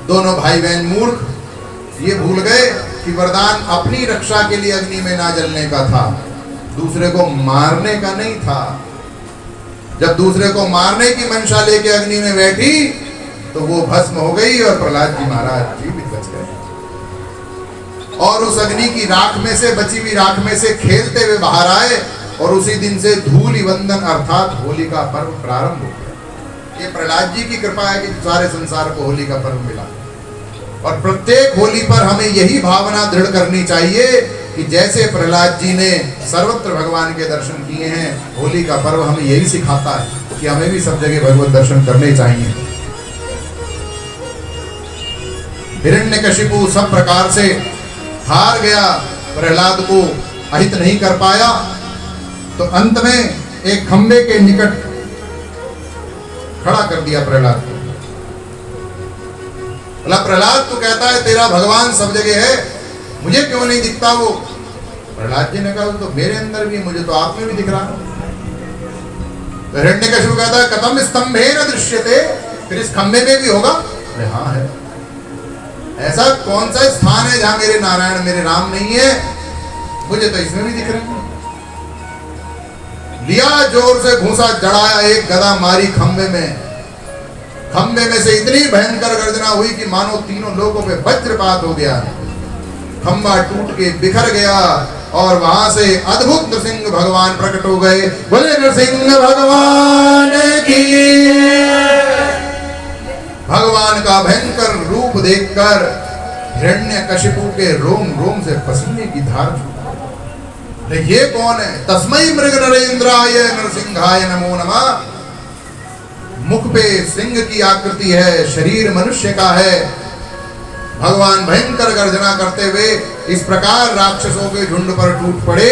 दोनों भाई बहन मूर्ख ये भूल गए कि वरदान अपनी रक्षा के लिए अग्नि में ना जलने का था, दूसरे को मारने का नहीं था। जब दूसरे को मारने की मंशा लेके अग्नि में बैठी तो वो भस्म हो गई और प्रहलाद जी महाराज जीवित बच गए। और उस अग्नि की राख में से, बची हुई राख में से खेलते हुए बाहर आए और उसी दिन से धूलि वंदन अर्थात होली का पर्व प्रारंभ हो गया। ये प्रहलाद जी की कृपा है कि सारे संसार को होली का पर्व मिला। और प्रत्येक होली पर हमें यही भावना दृढ़ करनी चाहिए कि जैसे प्रहलाद जी ने सर्वत्र भगवान के दर्शन किए हैं, होली का पर्व हमें यही सिखाता है कि हमें भी सब जगह भगवत दर्शन करने चाहिए। हिरण्यकशिपु सब प्रकार से हार गया, प्रहलाद को अहित नहीं कर पाया, तो अंत में एक खंबे के निकट खड़ा कर दिया प्रहलाद को। बोला प्रहलाद तू कहता है तेरा भगवान सब जगह है, मुझे क्यों नहीं दिखता वो? प्रहलाद जी ने कहा तो मेरे अंदर भी है, मुझे तो आप में भी दिख रहा। तो हिरण्यकशिपु कहता है कथम स्तंभेन दृश्यते, फिर इस खंबे में भी होगा? अरे हाँ है। ऐसा कौन सा स्थान है जहां मेरे नारायण मेरे राम नहीं है? मुझे तो इसमें भी दिख रहे हैं। लिया जोर से घूसा, जड़ाया, एक गदा मारी खंबे में। खंबे में से इतनी भयंकर गर्जना हुई कि मानो तीनों लोगों पे वज्रपात हो गया। खंबा टूट के बिखर गया और वहां से अद्भुत नृसिंह भगवान प्रकट हो गए। बोले नृसिंह भगवान की। भगवान का भयंकर रूप देखकर हिरण्यकशिपु के रोम रोम से पसीने की धार छूटी। ये कौन है? तस्मै मृग नरेंद्राय नरसिंहाय नमो नमः। मुख पे सिंह की आकृति है, शरीर मनुष्य का है। भगवान भयंकर गर्जना करते हुए इस प्रकार राक्षसों के झुंड पर टूट पड़े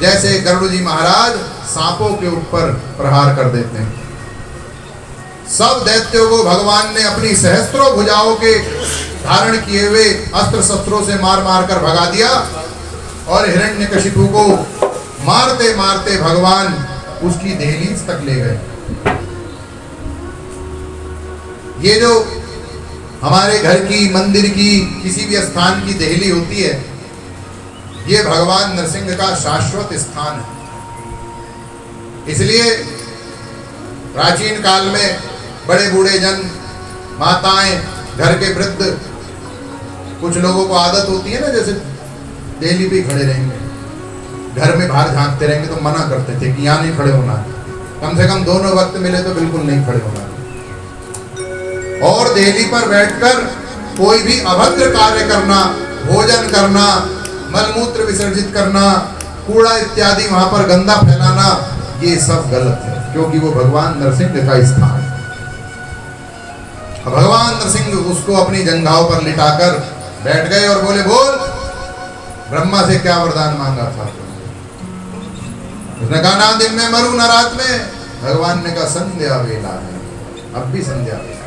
जैसे गरुड़ जी महाराज सांपों के ऊपर प्रहार कर देते हैं। सब दैत्यों को भगवान ने अपनी सहस्त्रों भुजाओं के धारण किए हुए अस्त्र शस्त्रों से मार मार कर भगा दिया और हिरण्यकशिपु को मारते मारते भगवान उसकी दहलीज तक ले गए। ये जो हमारे घर की, मंदिर की, किसी भी स्थान की देहली होती है, ये भगवान नरसिंह का शाश्वत स्थान है। इसलिए प्राचीन काल में बड़े बूढ़े जन, माताएं, घर के वृद्ध, कुछ लोगों को आदत होती है ना, जैसे देहली पे खड़े रहेंगे, घर में बाहर झांकते रहेंगे, तो मना करते थे कि यहाँ नहीं खड़े होना है, कम से कम दोनों वक्त मिले तो बिल्कुल नहीं खड़े होना है। और देहली पर बैठकर कोई भी अभद्र कार्य करना, भोजन करना, मलमूत्र विसर्जित करना, कूड़ा इत्यादि वहां पर गंदा फैलाना, ये सब गलत है, क्योंकि वो भगवान नरसिंह का स्थान है। भगवान नरसिंह उसको अपनी जंघाओं पर लिटाकर बैठ गए और बोले, बोल ब्रह्मा से क्या वरदान मांगा था? उसने कहा ना दिन में मरू ना रात में। भगवान ने कहा संध्या वेला है, अब भी संध्या वेला।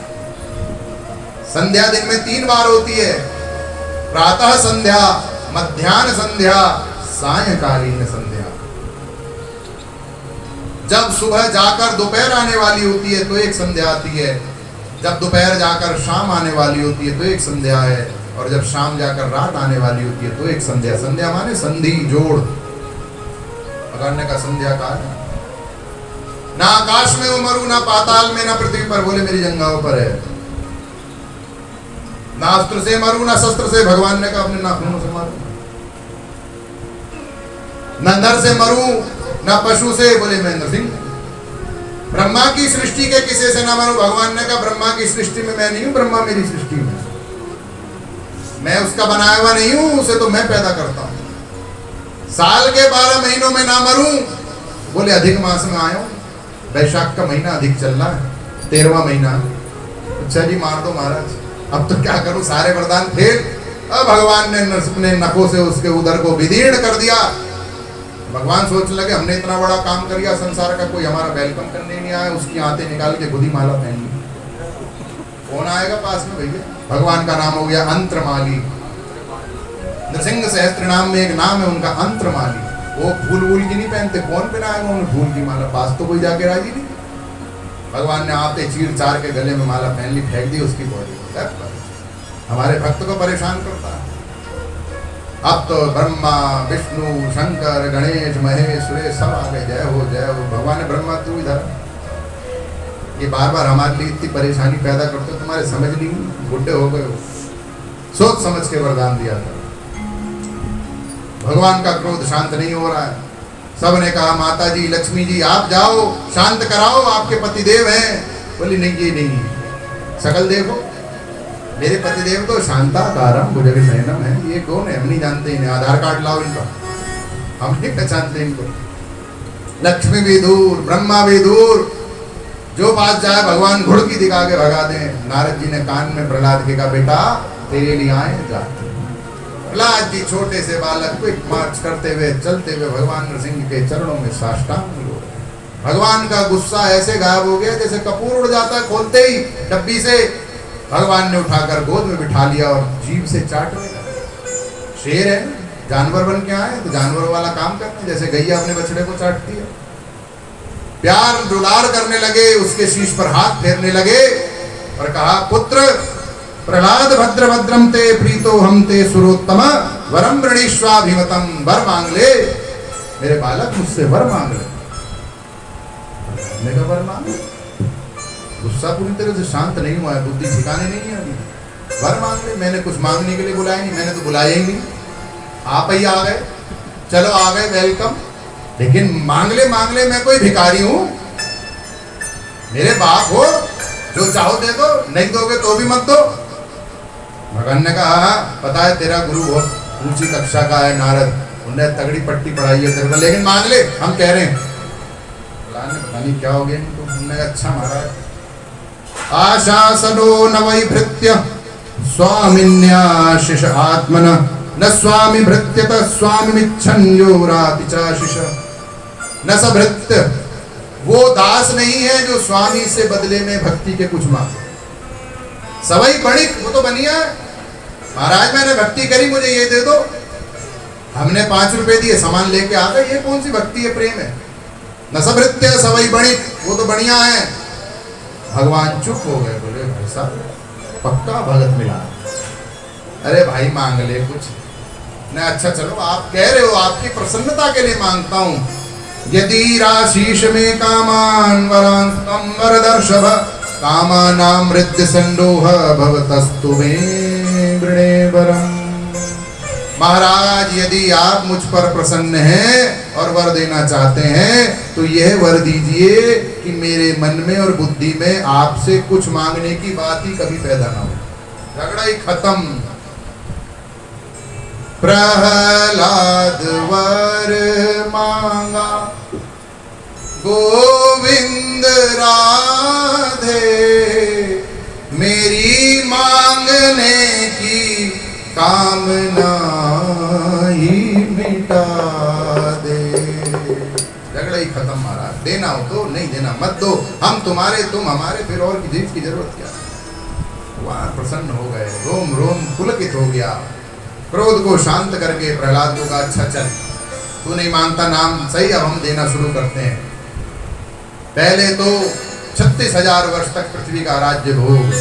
संध्या दिन में 3 बार होती है, प्रातः संध्या, मध्याह्न संध्या, सायंकालीन संध्या। जब सुबह जाकर दोपहर आने वाली होती है तो एक संध्या आती है, जब दोपहर जाकर शाम आने वाली होती है तो एक संध्या है, और जब शाम जाकर रात आने वाली होती है तो एक संध्या। संध्या माने संधि, जोड़। भगवान का संध्या काल ना आकाश में वो मरू, ना पाताल में, ना पृथ्वी पर, बोले मेरी जंघाओं पर है। ना अस्त्र से मरू, ना शस्त्र से, भगवान ने कहा अपने नाखूनों से मारू। ना नर से मरू, ना पशु से, बोले मैं नरसिंह। ब्रह्मा की सृष्टि के किसी से ना मरू, भगवान ने कहा ब्रह्मा की सृष्टि में मैं नहीं हूं, ब्रह्मा मेरी सृष्टि में, मैं उसका बनाया हुआ नहीं हूं, उसे तो मैं पैदा करता हूं। साल के 12 महीनों में ना मरूं, बोले अधिक मास में आयो, वैशाख का महीना अधिक चल रहा है, 13वां महीना। अच्छा जी मार दो महाराज, अब तो क्या करूं, सारे वरदान फेल। अब भगवान ने अपने नखों से उसके उदर को विदीर्ण कर दिया। भगवान सोचने लगे हमने इतना बड़ा काम कर दिया संसार का, कोई हमारा वेलकम करने नहीं आया, उसकी आंतें निकाल के खुद ही माला पहन ली। कौन आएगा पास में भैया? भगवान का नाम हो गया अंतरमाली। नृसिंह सहस्त्र नाम में एक नाम है उनका, अंतरमाली। वो फूल वूल की नहीं पहनते, कौन पहनाएगा उन्हें फूल की माला? पास तो कोई जाके राजी नहीं। भगवान ने आते चीर चार के गले में माला पहन ली, फेंक दी उसकी बॉडी। हमारे भक्त को परेशान करता है। अब तो ब्रह्मा, विष्णु, शंकर, गणेश, महेश, सूर्य सब आ गए, जय हो जय हो। भगवान ने ब्रह्मा तू इधर, ये बार बार हमारे लिए इतनी परेशानी पैदा करते हो, तुम्हारे समझ नहीं, बुढ़े हो गए हो। सोच समझ के वरदान दिया था। भगवान का क्रोध शांत नहीं हो रहा है। सबने कहा माता जी लक्ष्मी जी आप जाओ शांत कराओ, आपके पतिदेव हैं। बोली नहीं ये नहीं, शकल देखो मेरे पतिदेव तो शांताकारम भुजगशयनम है, ये कौन है हम नहीं जानते इन्हें, आधार कार्ड लाओ इनका, हम नहीं पहचानते इनको। लक्ष्मी भी दूर ब्रह्मा भी दूर, जो पास जाए भगवान घुड़की दिखा के भगा दें। नारद जी ने कान में प्रहलाद के कहा बेटा तेरे लिए आए जाते। प्रहलाद जी छोटे से बालक को एक मार्च करते हुए चलते हुए भगवान नरसिंह के चरणों में साष्टांग हो गए। भगवान का गुस्सा ऐसे गायब हो गया जैसे कपूर उड़ जाता है खोलते ही डब्बी से। भगवान ने उठाकर गोद में बिठा लिया और जीभ से चाटने लगा। शेर है जानवर बन के आए तो जानवर वाला काम करते, जैसे गैया अपने बछड़े को चाटती है। प्यार दुलार करने लगे, उसके शीश पर हाथ फेरने लगे और कहा पुत्र प्रहलाद भद्र भद्रम ते प्रीतो हम ते सुरोत्तम वरम वृणीश्वाभिमतम, वर मांग ले मेरे बालक, मुझसे वर मांग ले। मैंने कहा वर मांग ले, गुस्सा पूरी तरह से शांत नहीं हुआ है, बुद्धि ठिकाने नहीं है अभी, वर मांग ले। मैंने कुछ मांगने के लिए बुलाया नहीं, मैंने तो बुलाया ही नहीं, आप ही आ गए, चलो आ गए वेलकम। लेकिन मांग ले मैं कोई भिखारी हूं, मेरे बाप हो, जो चाहो दे दो, नहीं दोगे तो भी मत दो। भगवान ने कहा पता है तेरा गुरु बहुत ऊंची कक्षा का है नारद, उन्हें तगड़ी पट्टी पढ़ाई है तेरे को, लेकिन मांग ले हम कह रहे हैं। पता नहीं क्या हो गया इनको, उन्होंने कहा अच्छा महाराज। आशासनो न वै भृत्य स्वामिन्याशिष आत्मन न स्वामी भृत्यत स्वामिमिच्छन् योराति चाशिष। न स भृत्य, वो दास नहीं है जो स्वामी से बदले में भक्ति के कुछ मांगे। सवई बणिक, वो तो बनिया महाराज मैंने भक्ति करी मुझे ये दे दो, हमने 5 रुपए दिए सामान लेके आ गए, ये कौन सी भक्ति है प्रेम है। न स भृत्य सवई बणिक, वो तो बढ़िया है। भगवान चुप हो गए, बोले भाई साहब पक्का भगत मिला, अरे भाई मांग ले कुछ। नहीं अच्छा चलो आप कह रहे हो, आपकी प्रसन्नता के लिए मांगता हूं। यदि राशीष में कामान वरांस्तम वरदर्शभ कामानां मृद्य संडोह भवतस्तु मे वृणे वरम। महाराज यदि आप मुझ पर प्रसन्न हैं और वर देना चाहते हैं तो यह वर दीजिए कि मेरे मन में और बुद्धि में आपसे कुछ मांगने की बात ही कभी पैदा ना हो, झगड़ा ही खत्म। प्रहलाद वर मांगा गोविंद राधे, मेरी मांगने की कामना ही मिटा दे। झगड़ा ही खत्म महाराज, देना हो तो, नहीं देना मत दो, हम तुम्हारे तुम हमारे, फिर और किसी की जरूरत क्या। वहां प्रसन्न हो गए, रोम रोम पुलकित हो गया। क्रोध को शांत करके प्रहलाद को कहा अच्छा चल तू नहीं मांगता नाम सही, अब हम देना शुरू करते हैं। पहले तो 36,000 वर्ष तक पृथ्वी का राज्य भोग,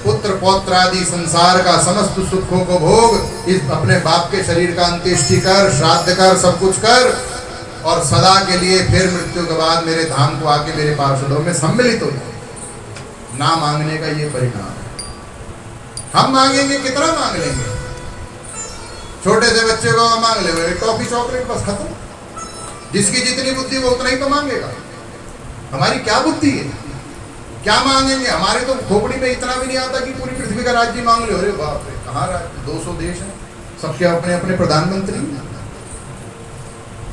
पुत्र पौत्र आदि संसार का समस्त सुखों को भोग, इस अपने बाप के शरीर का अंत्येष्टि कर, श्राद्ध कर, सब कुछ कर, और सदा के लिए फिर मृत्यु के बाद मेरे धाम को आके मेरे पार्षदों में सम्मिलित हो जाए। ना मांगने का ये परिणाम है। हम मांगेंगे कितना मांग लेंगे, छोटे से बच्चे को मांग ले टॉफी चॉकलेट बस खत्म, जिसकी जितनी बुद्धि वो उतना ही तो मांगेगा। हमारी क्या बुद्धि है, क्या मांगेंगे। हमारे तो खोपड़ी में इतना भी नहीं आता कि पूरी पृथ्वी का राज्य मांग ले। अरे बाप रे, कहाँ राज्य, 200 देश हैं, सबके अपने अपने प्रधानमंत्री।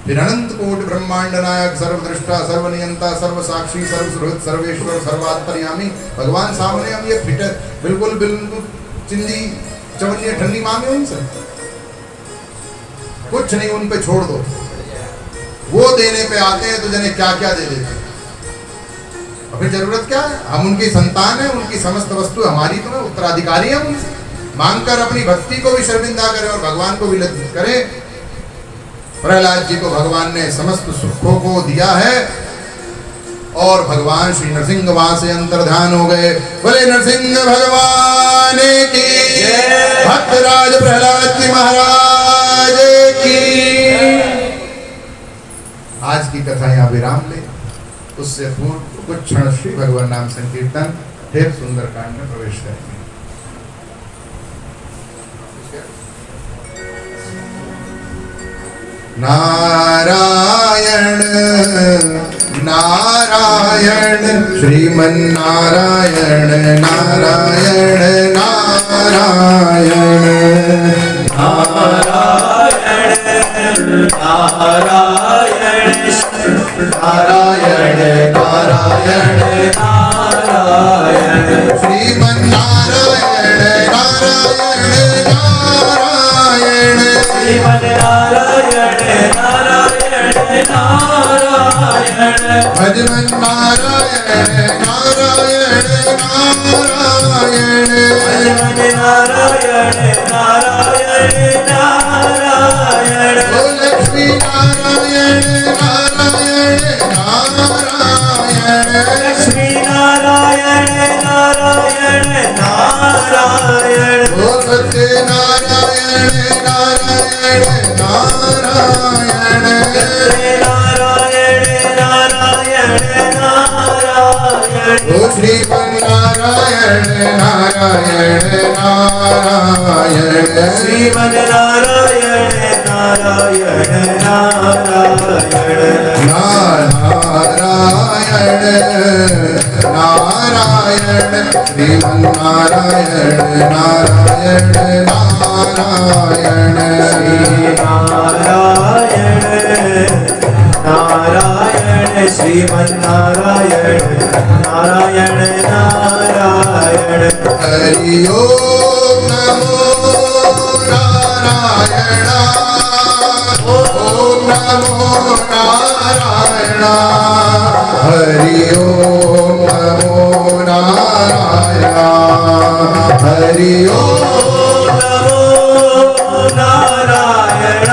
फिर अनंत कोटि ब्रह्मांड नायक सर्वदृष्टा सर्वनियंता सर्वसाक्षी सर्वसुहृद सर्वेश्वर सर्वात्मर्यामी भगवान सामने हम ये फिट बिल्कुल बिल्कुल चिंदी चवन्नी ठंडी मांगे उनसे कुछ नहीं, उन पे छोड़ दो। वो देने पे आते हैं तो जने क्या क्या दे देते हैं। अभी जरूरत क्या है, हम उनकी संतान है, उनकी समस्त वस्तु हमारी तो है, उत्तराधिकारी है उनसे। मांगकर अपनी भक्ति को भी शर्मिंदा करें और भगवान को भी लज्जित करें। प्रहलाद जी को भगवान ने समस्त सुखों को दिया है और भगवान श्री नरसिंह वहां से अंतर्ध्यान हो गए। बोले नरसिंह भगवान की, भक्तराज प्रहलाद जी महाराज की। आज की कथा यहाँ विराम ले, उससे पूर्व कुछ क्षण श्री भगवान नाम संकीर्तन फिर सुंदर कांड में प्रवेश करेंगे। नारायण नारायण श्रीमन्नारायण नारायण नारायण नारायण नारायण नारायण श्रीमन्नारायण नारायण नारायण श्रीमन्नारायण नारायण नारायण भजमन नारायण नारायण नारायण भजमन नारायण नारायण नारायण ओ लक्ष्मी नारायण नारायण नारायण लक्ष्मी नारायण नारायण नारायण ओ सत्य नारायण नारायण नारायण ओ श्रीमन्नारायण नारायण नारायण श्रीमन्नारायण नारायण नारायण नारायण नारायण श्रीमन्नारायण नारायण नारायण नारायण श्रीमन्नारायण नारायण नारायण हरि ओम नमो नारायण ओम नमो नारायण हरि ओम नमो नारायण हरि ओम नमो नारायण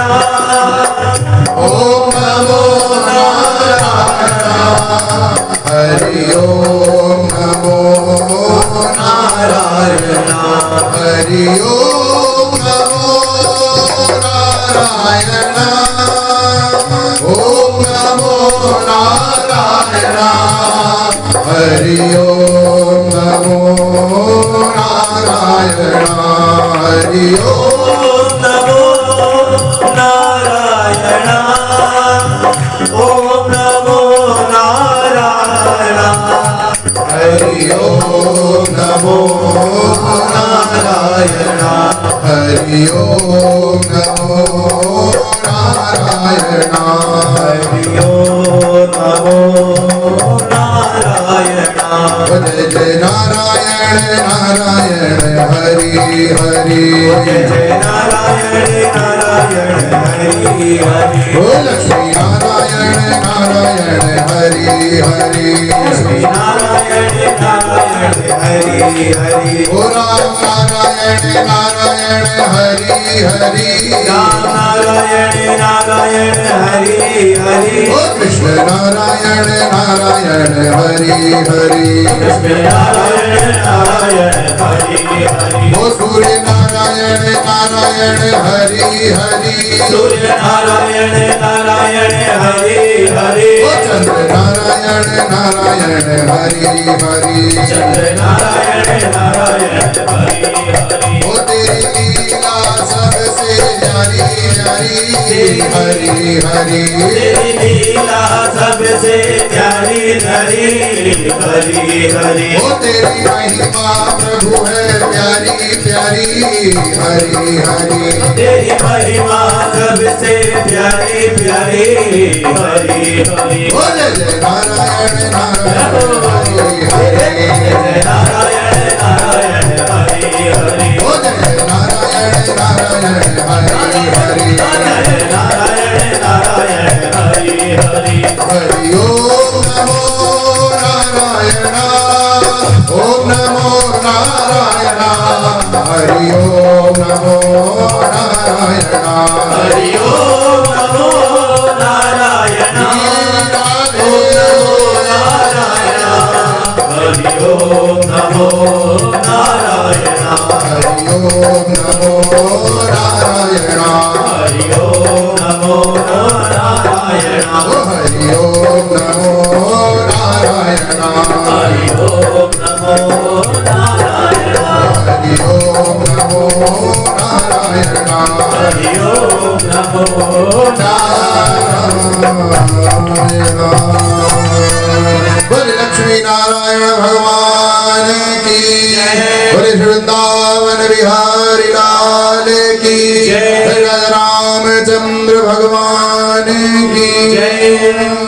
ओम नमो नारायण हरि ओम नमो नारायण हरि ओम नमो नारायण ओम नमो नारायण हरि ओम नमो नारायण हरि ओम नमो नारायण ओम नमो नारायण हरि ओम नमो नारायण हरि ओम नमो नारायण हरि ओम नमो नारायण जय जय नारायण नारायण हरि हरि जय जय नारायण नारायण हरि हरि ओ लक्ष्मी नारायण नारायण हरि हरि श्री नारायण नारायण हरि हरि ओ राम नारायण नारायण हरि हरि राम नारायण नारायण हरि हरि ओ कृष्ण नारायण नारायण हरि हरि कृष्ण नारायण नारायण हरि हरि ओ सूर्य नारायण नारायण हरि हरि सूर्य नारायण नारायण हरि हरि ओ चंद्र नारायण नारायण हरि हरि चंद्र नारायण नारायण हरि हरि ओ तेरी लीला सबसे न्यारी न्यारी हरि हरि तेरी लीला सबसे प्यारी हरि हरि हरि ओ तेरी महिमा प्रभु है प्यारी प्यारी हरि हरि तेरी महिमा सबसे प्यारी प्यारी हरि हरि ओ जय जय नारायण नारायण हरि हरि जय नारायण नारायण हरि हरि ओ जय जय नारायण नारायण हरि हरि नारायण नारायण हरि हरि हरि ओम नमो नारायण ओम नमो नारायण हरि ओम नमो नारायण हरि ओम नमो नारायण हरि ओम नमो नारायण हरि ओम नमो नारायण हरि ओम नमो नारायण हरि ओम नमो नारायण हरि ओम नमो नारायण हरि ओम नमो नारायण हरि ओम नमो नारायण बोले लक्ष्मी नारायण भगवान की बोले वृंदावन बिहारी लाल की जय रामचंद्र भगवान की जय।